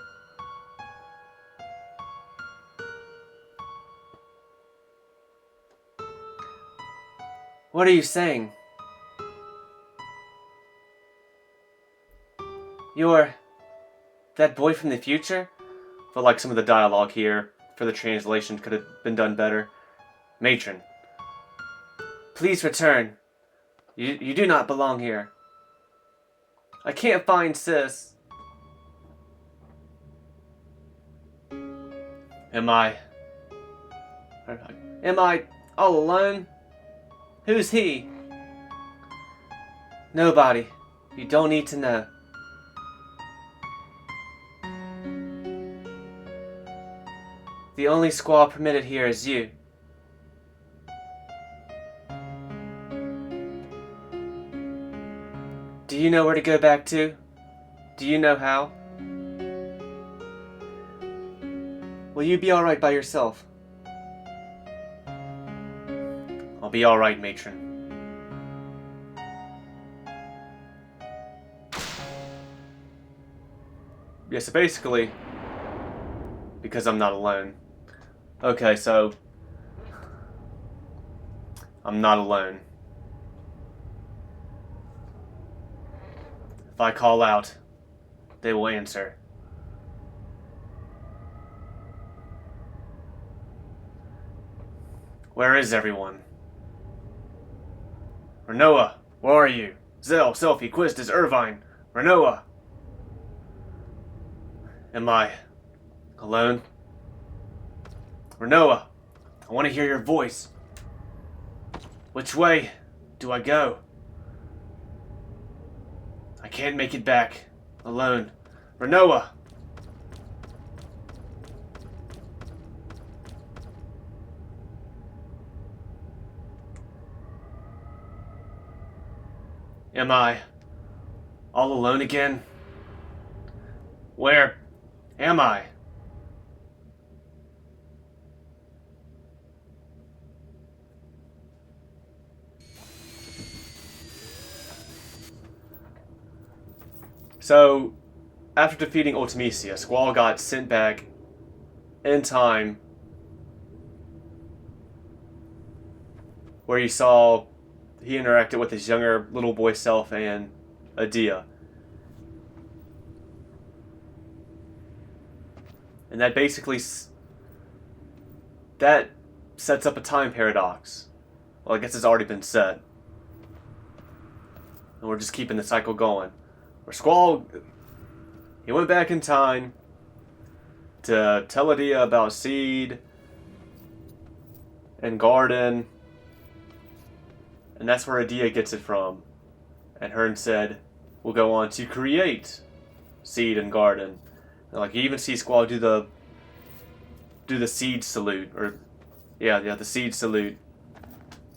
What are you saying? You're that boy from the future? Felt like some of the dialogue here for the translation could have been done better. Matron. Please return. You do not belong here. I can't find Sis. Am I all alone? Who's he? Nobody. You don't need to know. The only squaw permitted here is you. Do you know where to go back to? Do you know how? Will you be alright by yourself? I'll be alright, matron. Yeah, so basically, because I'm not alone. Okay, so I'm not alone. If I call out, they will answer. Where is everyone? Renoa, where are you? Zell, Selfie, Quistis, Irvine, Renoa. Am I alone? Renoa, I want to hear your voice. Which way do I go? I can't make it back alone. Renoa! Am I all alone again? Where am I? So, after defeating Ultimecia, Squall got sent back in time where he interacted with his younger little boy self and Adia. And that basically that sets up a time paradox. Well, I guess it's already been set. And we're just keeping the cycle going. Where Squall, he went back in time to tell Adia about Seed and Garden. And that's where Adia gets it from. And Hearn said, we'll go on to create Seed and Garden. And like, you even see Squall do the seed salute. Or, the seed salute.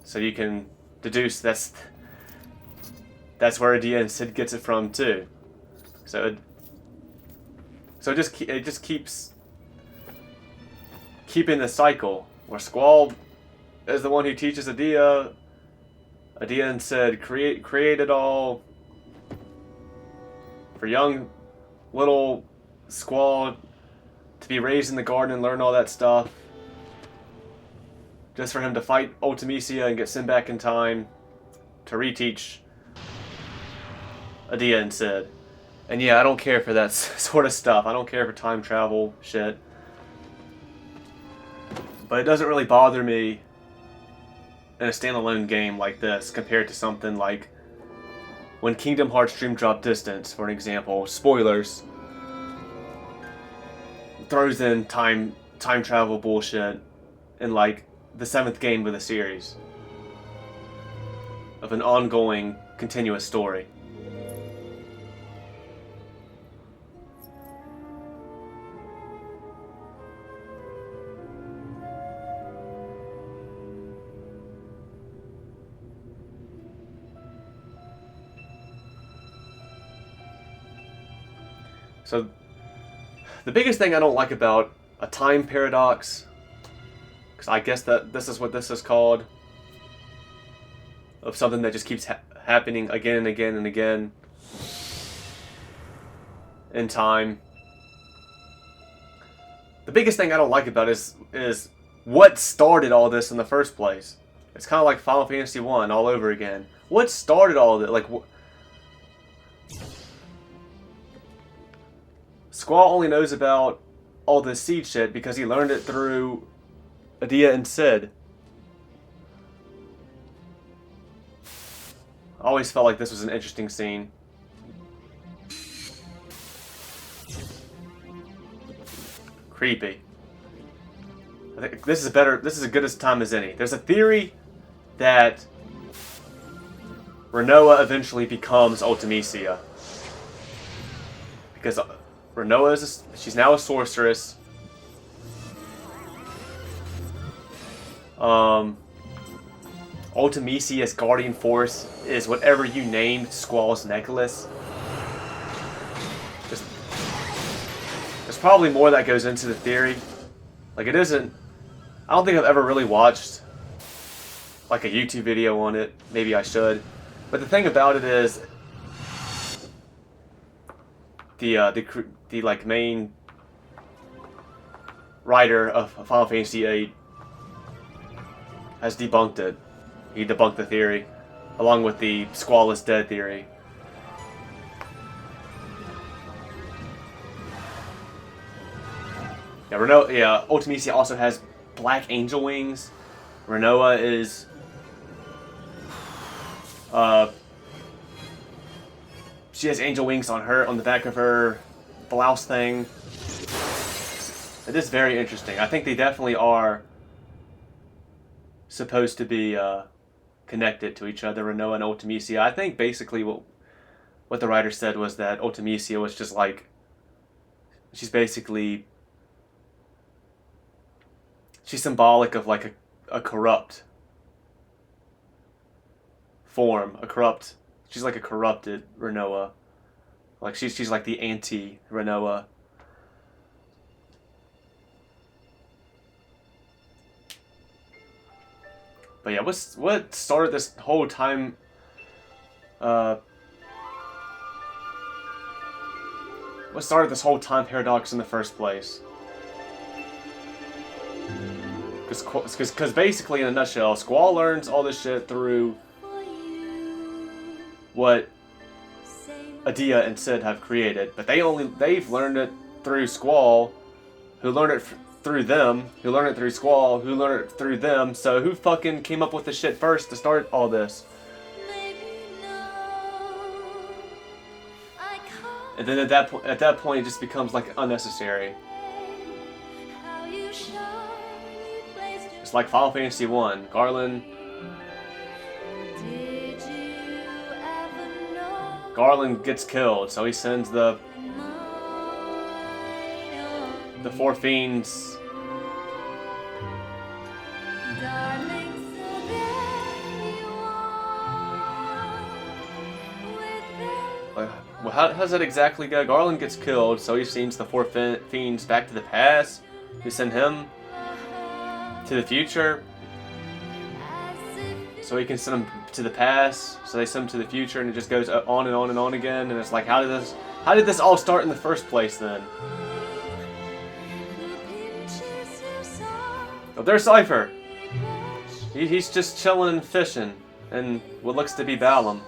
So you can deduce that's where Adia and Sid gets it from too. So it just keeps keeping the cycle where Squall is the one who teaches Adia and Sid create it all for young little Squall to be raised in the garden and learn all that stuff. just for him to fight Ultimecia and get sent back in time to reteach Adia and Sid. And yeah, I don't care for that sort of stuff. I don't care for time travel shit. But it doesn't really bother me in a standalone game like this compared to something like when Kingdom Hearts Dream Drop Distance, for an example, spoilers, throws in time travel bullshit in like the 7th game of the series of an ongoing, continuous story. So, the biggest thing I don't like about a time paradox, because I guess that this is what this is called, of something that just keeps happening again and again and again in time. The biggest thing I don't like about it is what started all this in the first place. It's kind of like Final Fantasy I all over again. What started all of it? Like, Squall only knows about all this seed shit because he learned it through Adia and Sid. I always felt like this was an interesting scene. Creepy. I think this is as good a time as any. There's a theory that Rinoa eventually becomes Ultimecia. Because Rinoa she's now a sorceress. Ultimecia's guardian force is whatever you named Squall's necklace. There's probably more that goes into the theory. Like, it isn't... I don't think I've ever really watched like a YouTube video on it. Maybe I should. But the thing about it is, the like main writer of Final Fantasy VIII has debunked it. He debunked the theory, along with the Squall is dead theory. Yeah, Ultimecia also has black angel wings. Rinoa is she has angel wings on the back of her blouse thing. It is very interesting. I think they definitely are supposed to be connected to each other, Rinoa and Ultimecia. I think basically what the writer said was that Ultimecia was just like, she's symbolic of like a corrupt form, she's like a corrupted Rinoa. Like she's like the anti-Rinoa. But yeah, what started this whole time what started this whole time paradox in the first place? Because basically, in a nutshell, Squall learns all this shit through what Adia and Sid have created, but they've learned it through Squall, who learned it through them, who learned it through Squall, who learned it through them. So who fucking came up with the shit first to start all this? And then at that point, it just becomes like unnecessary. It's like Final Fantasy I. Garland gets killed, so he sends the 4 fiends. Well, how does that exactly go? Garland gets killed, so he sends the 4 fiends back to the past. We send him to the future, so he can send them to the past. So they send them to the future, and it just goes on and on and on again. And it's like, how did this all start in the first place then? Oh, there's Cypher. He's just chilling and fishing in what looks to be Balam.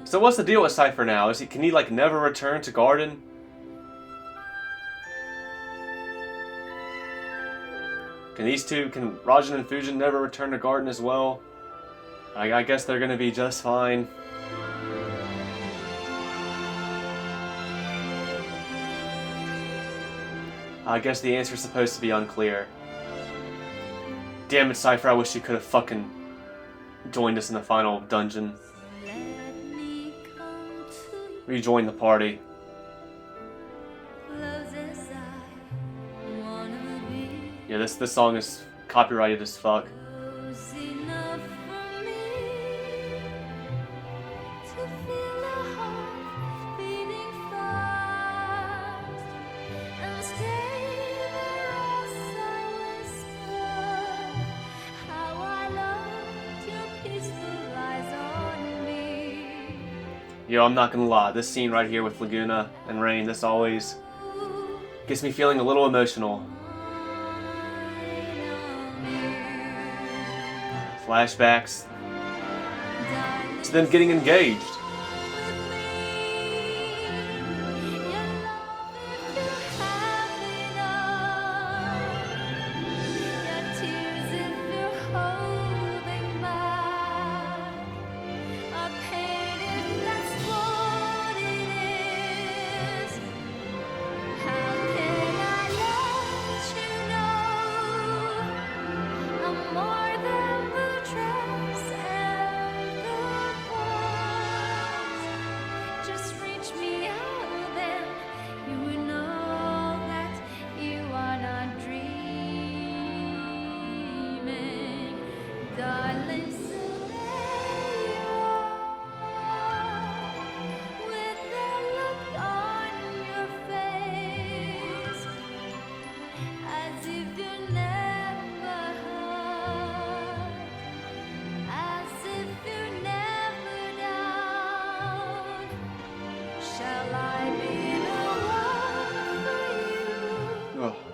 So what's the deal with Cypher now? Can he like never return to Garden? Can Rajan and Fujin never return to Garden as well? I guess they're gonna be just fine. I guess the answer's supposed to be unclear. Damn it, Cypher, I wish you could have fucking joined us in the final dungeon. Rejoin the party. Yeah, this song is copyrighted as fuck. Yo, I'm not gonna lie, this scene right here with Laguna and Rain, this always gets me feeling a little emotional. Flashbacks to them getting engaged.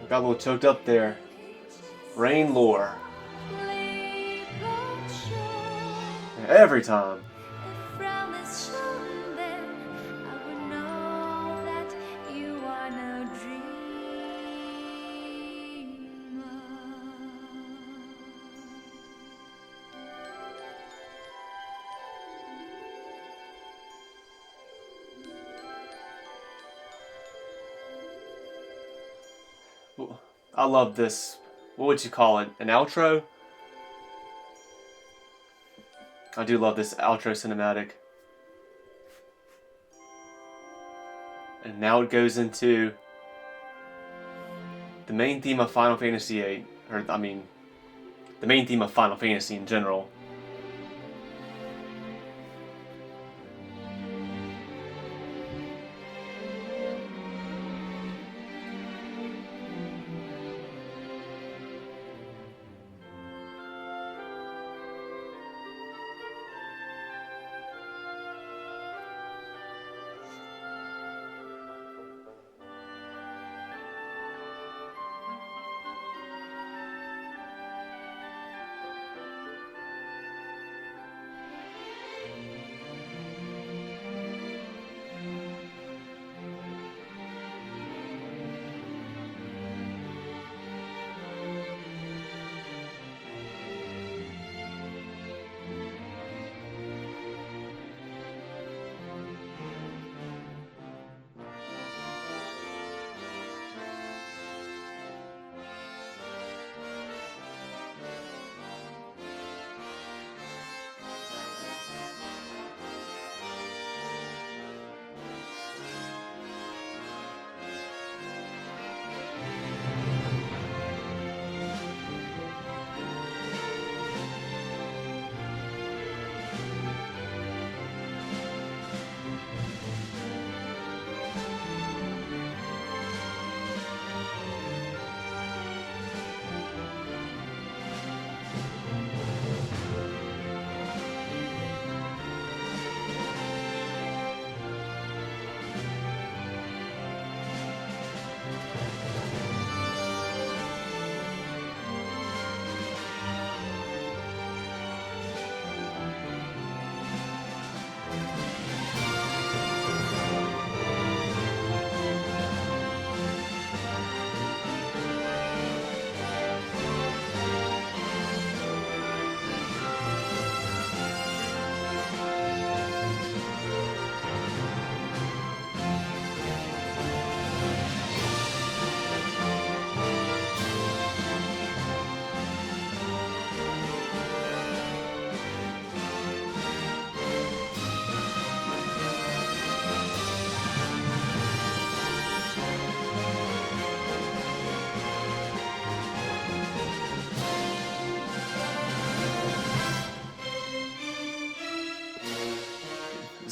Got a little choked up there. Rain lore. Every time. I love this. What would you call it? An outro? I do love this outro cinematic. And now it goes into the main theme of Final Fantasy VIII. Or, I mean, the main theme of Final Fantasy in general.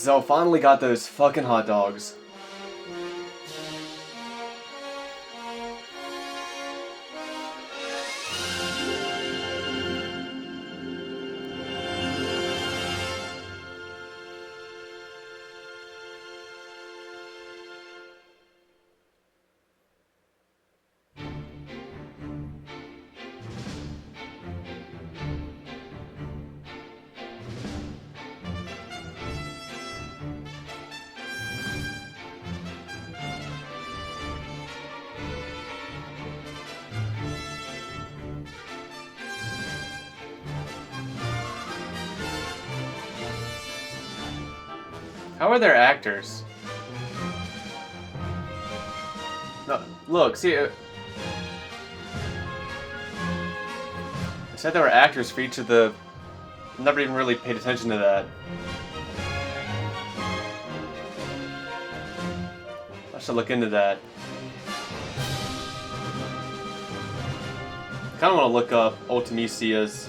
Zell finally got those fucking hot dogs. How are their actors? No, look, see. It said there were actors for each of the. Never even really paid attention to that. I should look into that. Kind of want to look up Ultimecia's.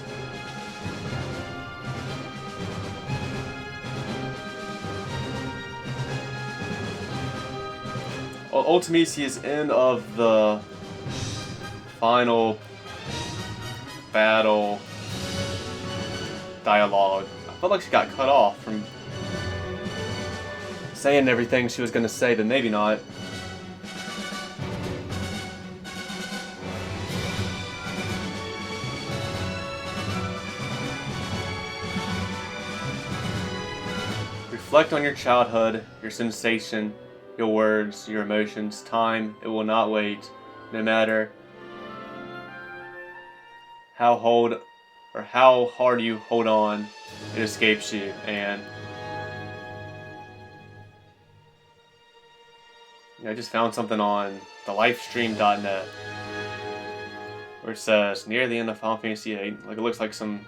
Ultimecia's end of the final battle dialogue. I felt like she got cut off from saying everything she was going to say, but maybe not. Reflect on your childhood, your sensation, your words, your emotions. Time, it will not wait. No matter how hard you hold on, it escapes you. And I just found something on thelifestream.net where it says near the end of Final Fantasy VIII. Like, it looks like some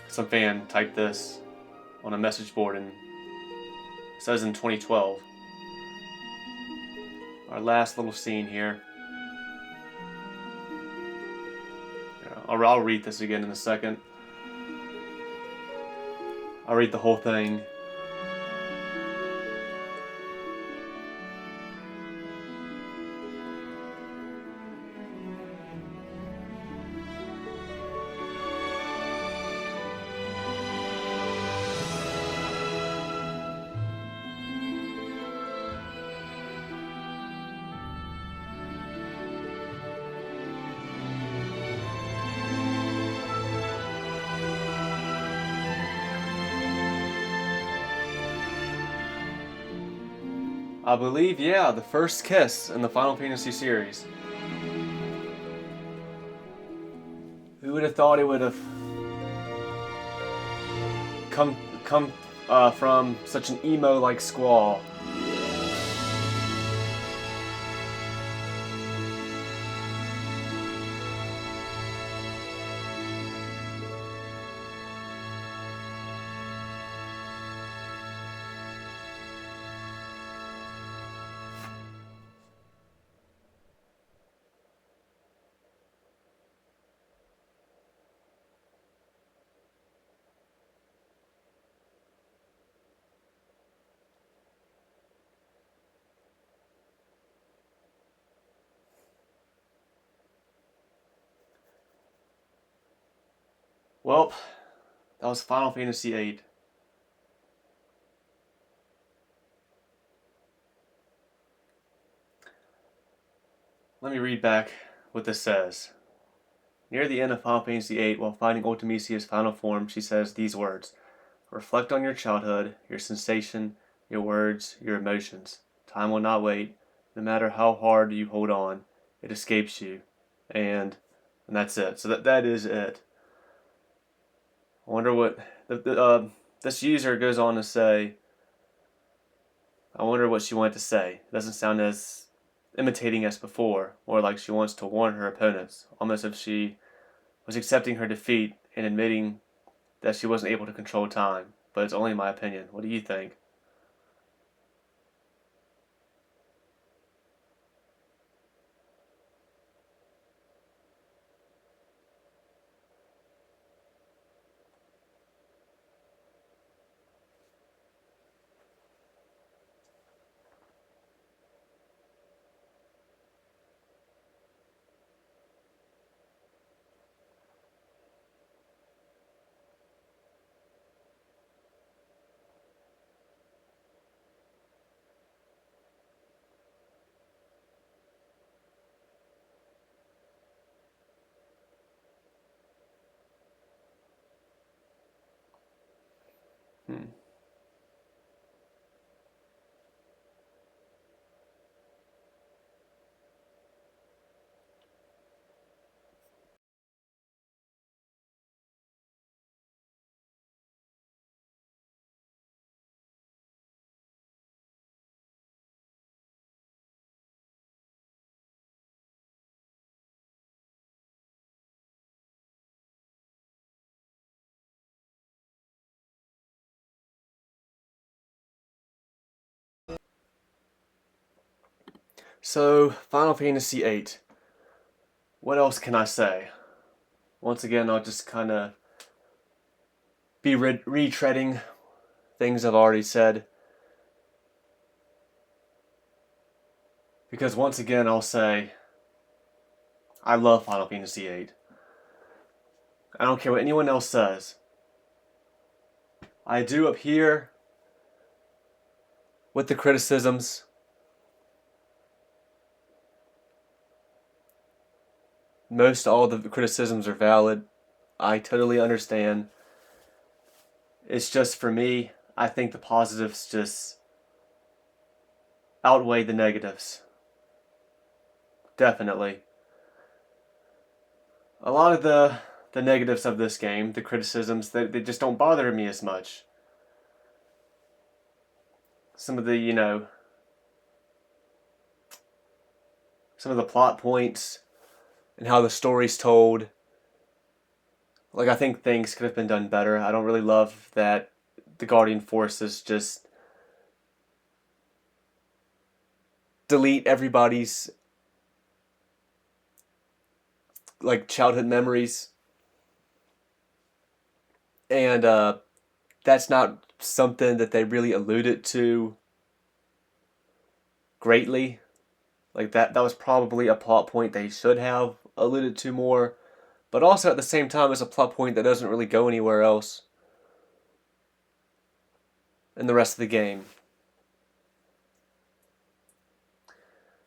fan typed this on a message board, and it says in 2012. Our last little scene here. I'll read this again in a second. I'll read the whole thing. I believe, yeah, the first kiss in the Final Fantasy series. Who would have thought it would have come from such an emo-like squall? Well, that was Final Fantasy VIII. Let me read back what this says. Near the end of Final Fantasy VIII, while fighting Ultimecia's final form, she says these words. Reflect on your childhood, your sensation, your words, your emotions. Time will not wait. No matter how hard you hold on, it escapes you. And that's it. So that is it. I wonder what this user goes on to say. I wonder what she wanted to say. It doesn't sound as imitating as before, more like she wants to warn her opponents, almost as if she was accepting her defeat and admitting that she wasn't able to control time. But it's only my opinion. What do you think? So, Final Fantasy VIII. What else can I say? Once again, I'll just kind of be retreading things I've already said. Because once again, I'll say, I love Final Fantasy VIII. I don't care what anyone else says. I do up here with the criticisms. Most all the criticisms are valid. I totally understand. It's just for me, I think the positives just outweigh the negatives. Definitely. A lot of the negatives of this game, the criticisms, they just don't bother me as much. Some of the, some of the plot points and how the story's told. Like, I think things could have been done better. I don't really love that the Guardian Forces just delete everybody's like childhood memories, and that's not something that they really alluded to greatly. Like that was probably a plot point they should have alluded to more, but also at the same time it's a plot point that doesn't really go anywhere else in the rest of the game.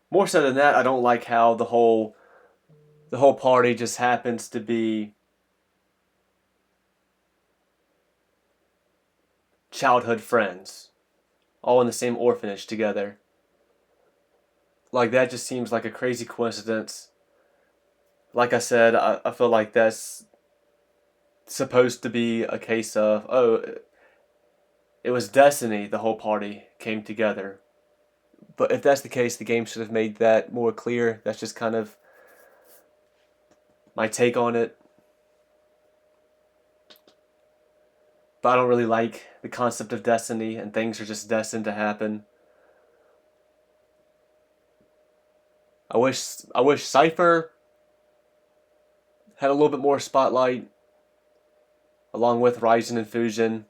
More so than that, I don't like how the whole party just happens to be childhood friends, all in the same orphanage together. Like, that just seems like a crazy coincidence. Like I said, I feel like that's supposed to be a case of, oh, it was destiny the whole party came together. But if that's the case, the game should have made that more clear. That's just kind of my take on it. But I don't really like the concept of destiny, and things are just destined to happen. I wish Cypher had a little bit more spotlight, along with Ryzen and Fusion,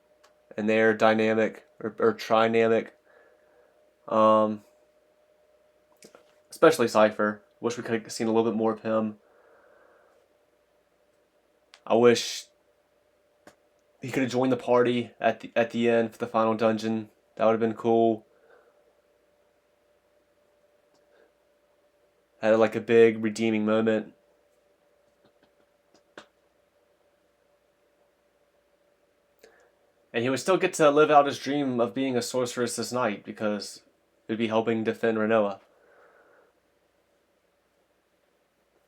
and their dynamic or trinamic. Especially Cypher. Wish we could have seen a little bit more of him. I wish he could have joined the party at the end for the final dungeon. That would have been cool. Had like a big redeeming moment. And he would still get to live out his dream of being a sorceress's knight, because he would be helping defend Renoa.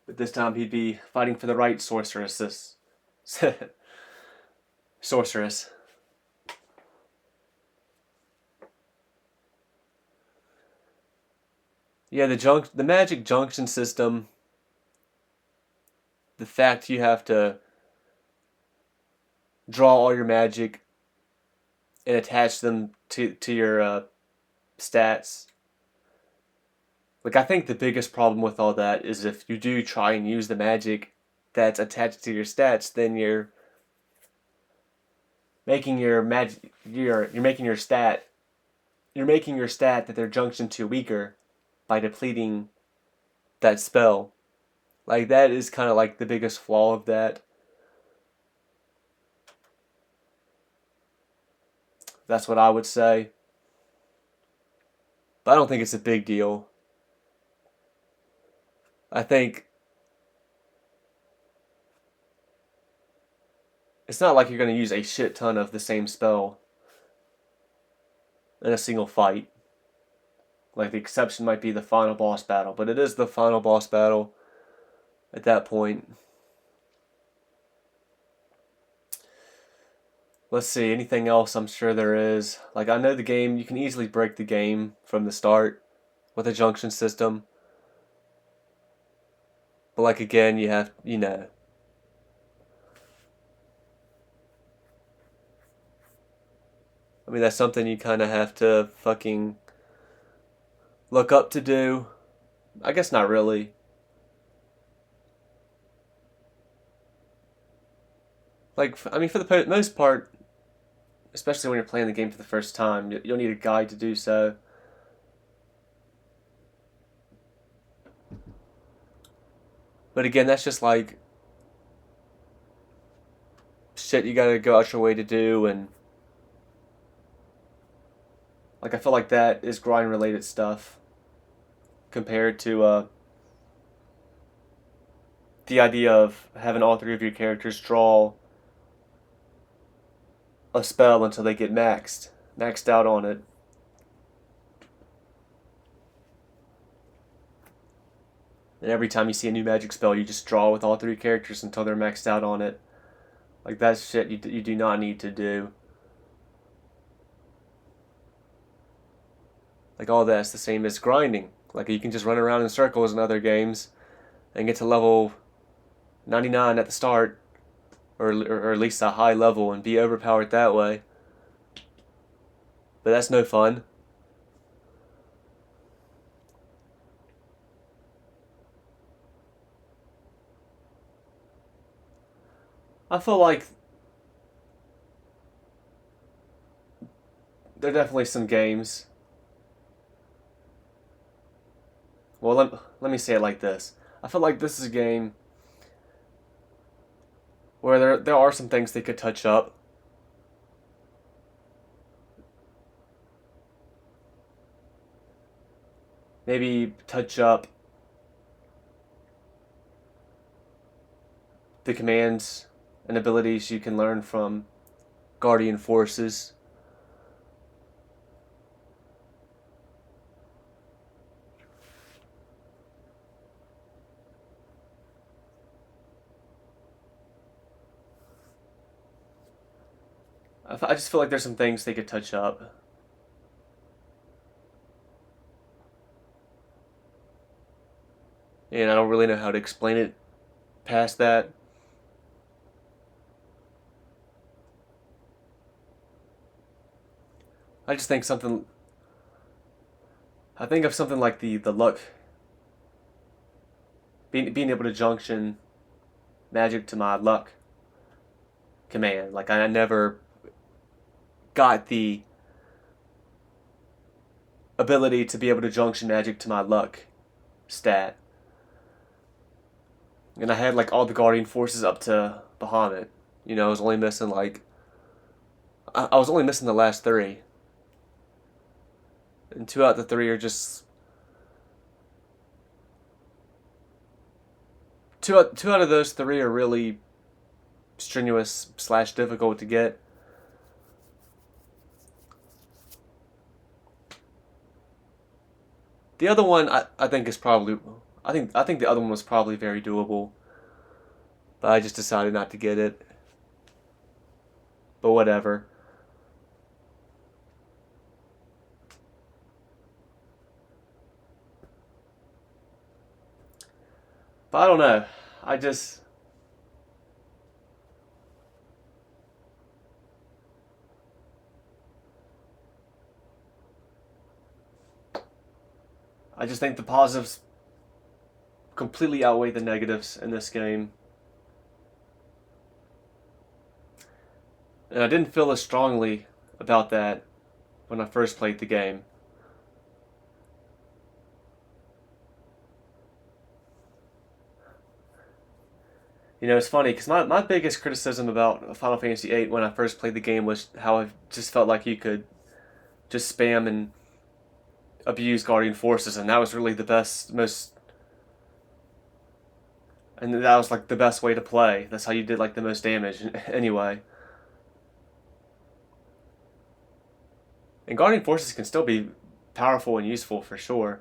But this time he'd be fighting for the right sorceress. Sorceress. Yeah, the magic junction system. The fact you have to draw all your magic and attach them to your stats. Like, I think the biggest problem with all that is if you do try and use the magic that's attached to your stats, then you're making your magic you're making your stat that they're junctioned to weaker by depleting that spell. Like, that is kind of like the biggest flaw of that. That's what I would say. But I don't think it's a big deal. I think it's not like you're going to use a shit ton of the same spell in a single fight. Like, the exception might be the final boss battle, but it is the final boss battle at that point. Let's see, anything else? I'm sure there is. Like, I know the game, you can easily break the game from the start with a junction system. But, like, again, you have, I mean, that's something you kind of have to fucking look up to do. I guess not really. Like, I mean, for the most part, especially when you're playing the game for the first time, you'll need a guide to do so. But again, that's just like shit you gotta go out your way to do, and like I feel like that is grind related stuff compared to the idea of having all three of your characters draw a spell until they get maxed out on it. And every time you see a new magic spell, you just draw with all three characters until they're maxed out on it. Like, that's shit you do not need to do. Like, all that's the same as grinding. Like, you can just run around in circles in other games and get to level 99 at the start, or at least a high level, and be overpowered that way. But that's no fun. I feel like there are definitely some games. Well, let me say it like this. I feel like this is a game where there are some things they could touch up. Maybe touch up the commands and abilities you can learn from Guardian Forces. I just feel like there's some things they could touch up. And I don't really know how to explain it past that. I just think something. I think of something like the luck. Being able to junction magic to my luck command. Like, I never got the ability to be able to junction magic to my luck stat. And I had like all the Guardian Forces up to Bahamut. You know, I was only missing like. I was only missing the last three. And two out of the three are just. Two out of those three are really strenuous / difficult to get. The other one I think is probably I think the other one was probably very doable. But I just decided not to get it. But whatever. But I don't know. I just I just think the positives completely outweigh the negatives in this game. And I didn't feel as strongly about that when I first played the game. You know, it's funny because my biggest criticism about Final Fantasy VIII when I first played the game was how I just felt like you could just spam and abuse Guardian Forces, and that was really the and that was like the best way to play. That's how you did like the most damage anyway. And Guardian Forces can still be powerful and useful for sure.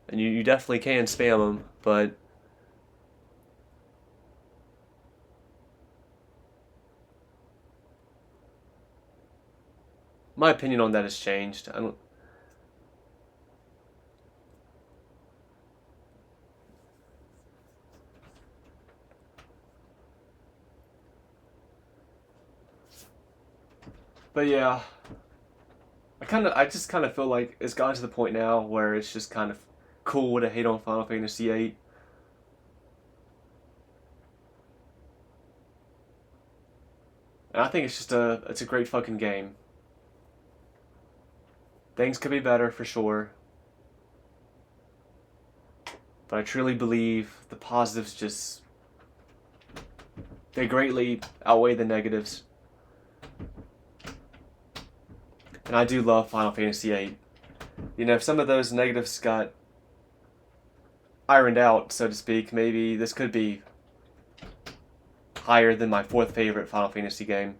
And you definitely can spam them, but my opinion on that has changed. I don't. But yeah, I just kind of feel like it's gotten to the point now where it's just kind of cool to hate on Final Fantasy VIII. And I think it's a great fucking game. Things could be better for sure, but I truly believe the positives just they greatly outweigh the negatives. And I do love Final Fantasy VIII. You know, if some of those negatives got ironed out, so to speak, maybe this could be higher than my fourth favorite Final Fantasy game.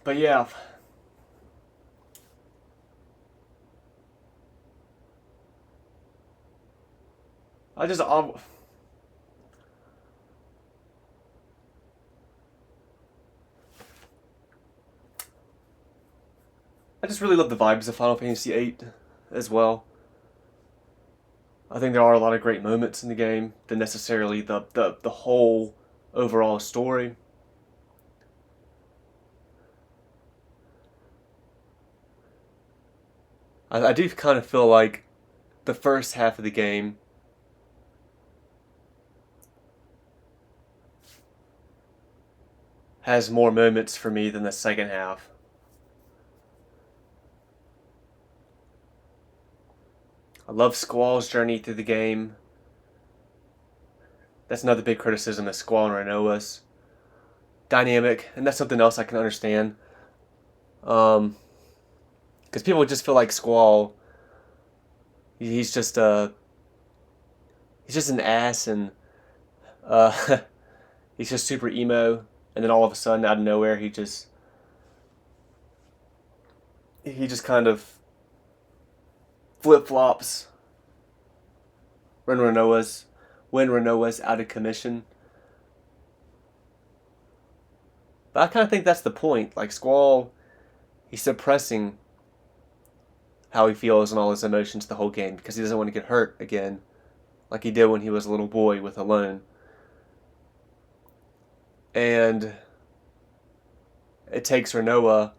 But yeah, I just I, I just really love the vibes of Final Fantasy VIII as well. I think there are a lot of great moments in the game than necessarily the whole overall story. I do kind of feel like the first half of the game has more moments for me than the second half. I love Squall's journey through the game. That's another big criticism of Squall and Renoa's dynamic, and that's something else I can understand. Because people just feel like Squall, he's just he's just an ass, and uh, he's just super emo, and then all of a sudden, out of nowhere, he just kind of flip flops when Renoa's out of commission. But I kind of think that's the point. Like Squall, he's suppressing how he feels and all his emotions the whole game because he doesn't want to get hurt again, like he did when he was a little boy with Alone. And it takes Renoa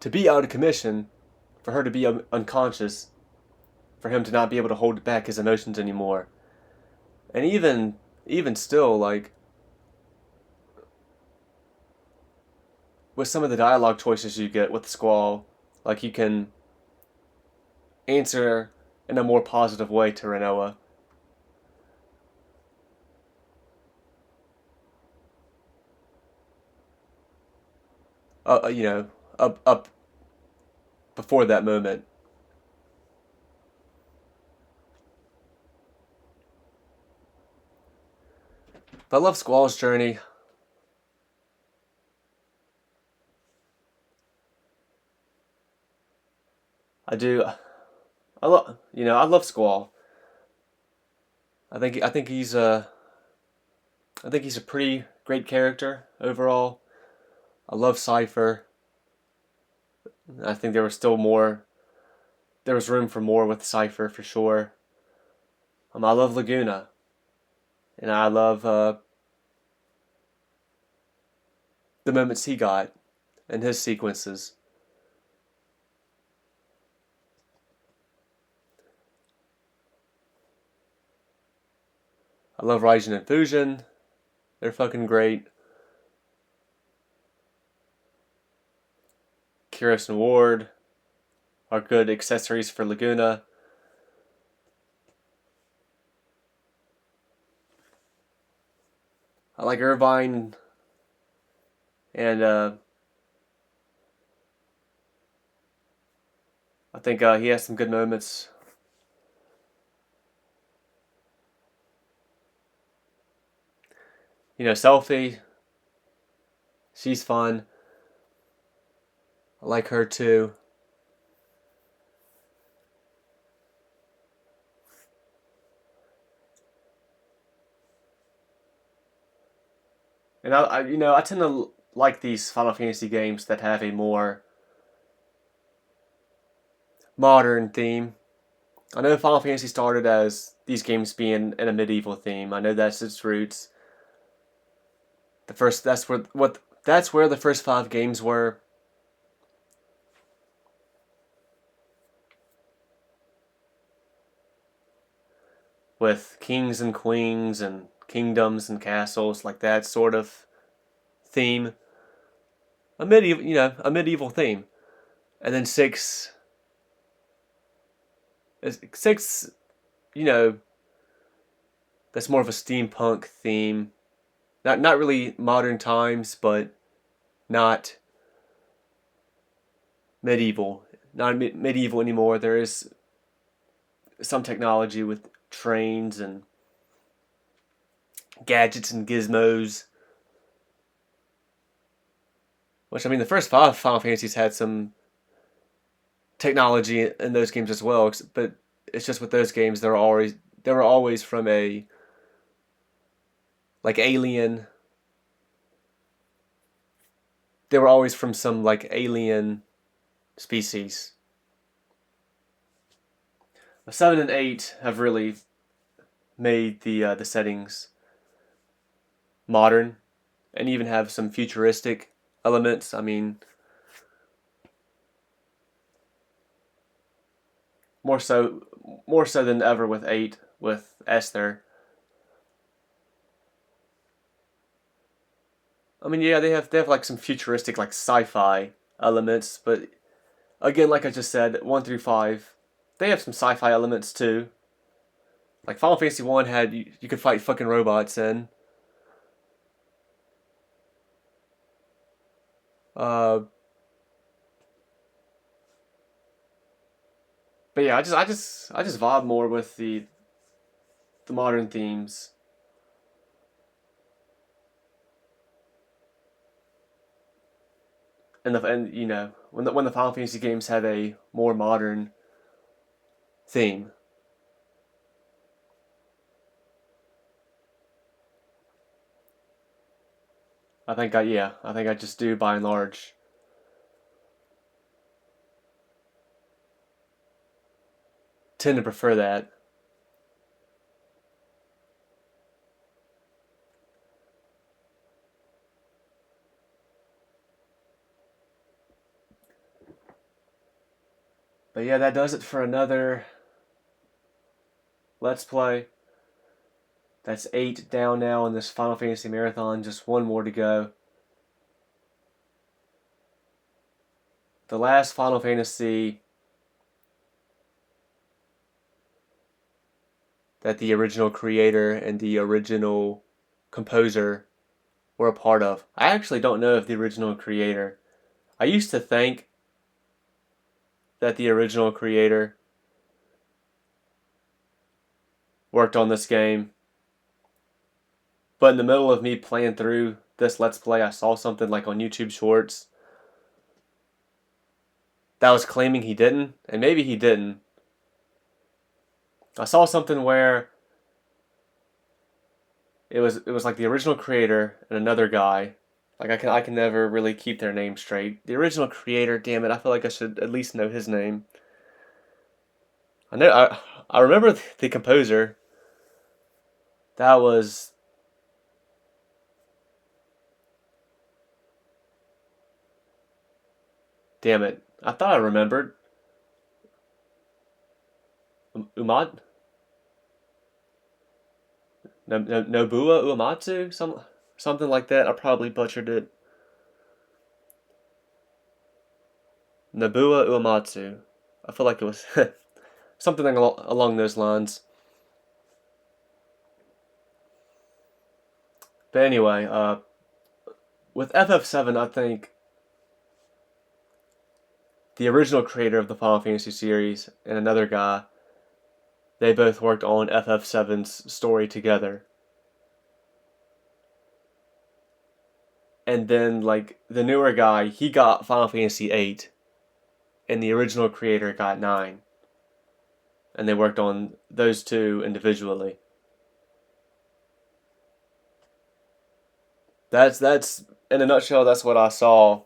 to be out of commission, for her to be unconscious, for him to not be able to hold back his emotions anymore. And even still, like with some of the dialogue choices you get with Squall, like you can answer in a more positive way to Renoa. You know, up before that moment. But I love Squall's journey. I do. I love Squall. I think he's a I think he's a pretty great character overall. I love Cypher. I think there was still more. There was room for more with Cypher for sure. I love Laguna, and I love the moments he got and his sequences. I love Raijin and Fusion. They're fucking great. Curious and Ward are good accessories for Laguna. I like Irvine and I think he has some good moments. You know, Selfie, she's fun. I like her too. And I tend to like these Final Fantasy games that have a more modern theme. I know Final Fantasy started as these games being in a medieval theme. I know that's its roots. The first that's where the first 5 games were. With kings and queens and kingdoms and castles, like that sort of theme. A medieval theme. And then six, you know, that's more of a steampunk theme. Not really modern times, but not medieval. Not medieval anymore. There is some technology with trains and gadgets and gizmos. Which, I mean, the first 5 Final Fantasies had some technology in those games as well, but it's just with those games they were always from a like alien. They were always from some like alien species. 7 and 8 have really made the settings modern and even have some futuristic elements. I mean, more so than ever with 8 with Esther. I mean, yeah, they have like some futuristic like sci-fi elements, but again, like I just said, 1 through 5, they have some sci-fi elements too. Like Final Fantasy 1 had you could fight fucking robots in. Uh, but yeah, I just vibe more with the modern themes. And when the Final Fantasy games have a more modern theme. I think I just do by and large tend to prefer that. But yeah, that does it for another Let's Play. That's 8 down now in this Final Fantasy marathon. Just one more to go. The last Final Fantasy that the original creator and the original composer were a part of. I actually don't know if the original creator. I used to think that the original creator worked on this game, but in the middle of me playing through this Let's Play, I saw something like on YouTube Shorts that was claiming he didn't, and maybe he didn't. I saw something where it was like the original creator and another guy. Like I can never really keep their name straight. The original creator, damn it, I feel like I should at least know his name. I remember the composer. That was damn it. I thought I remembered. Umad Nobuo Uematsu, something like that. I probably butchered it. Nobuo Uematsu. I feel like it was something along those lines. But anyway, with FF7, I think the original creator of the Final Fantasy series and another guy, they both worked on FF7's story together. And then, like, the newer guy, he got Final Fantasy 8, and the original creator got 9. And they worked on those two individually. That's in a nutshell. That's what I saw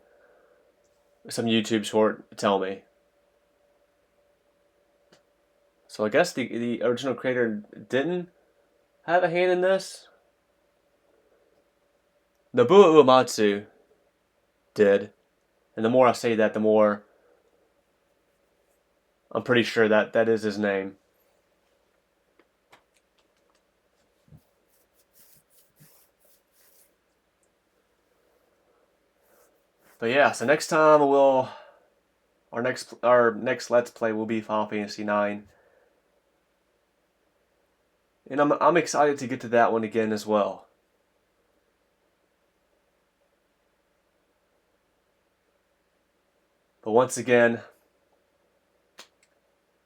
some YouTube short tell me. So I guess the original creator didn't have a hand in this. Nobuo Uematsu did, and the more I say that, the more I'm pretty sure that that is his name. But yeah, so next time our next Let's Play will be Final Fantasy IX, and I'm excited to get to that one again as well. But once again,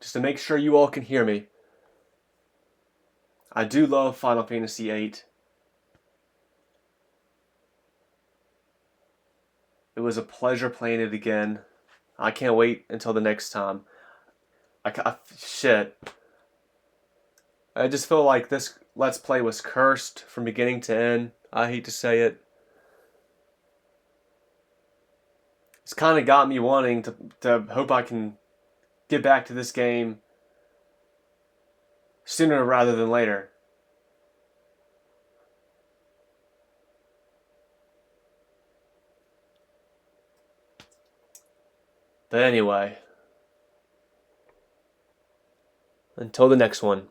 just to make sure you all can hear me, I do love Final Fantasy VIII. It was a pleasure playing it again. I can't wait until the next time. Shit. I just feel like this Let's Play was cursed from beginning to end. I hate to say it. It's kind of got me wanting to hope I can get back to this game sooner rather than later. But anyway, until the next one.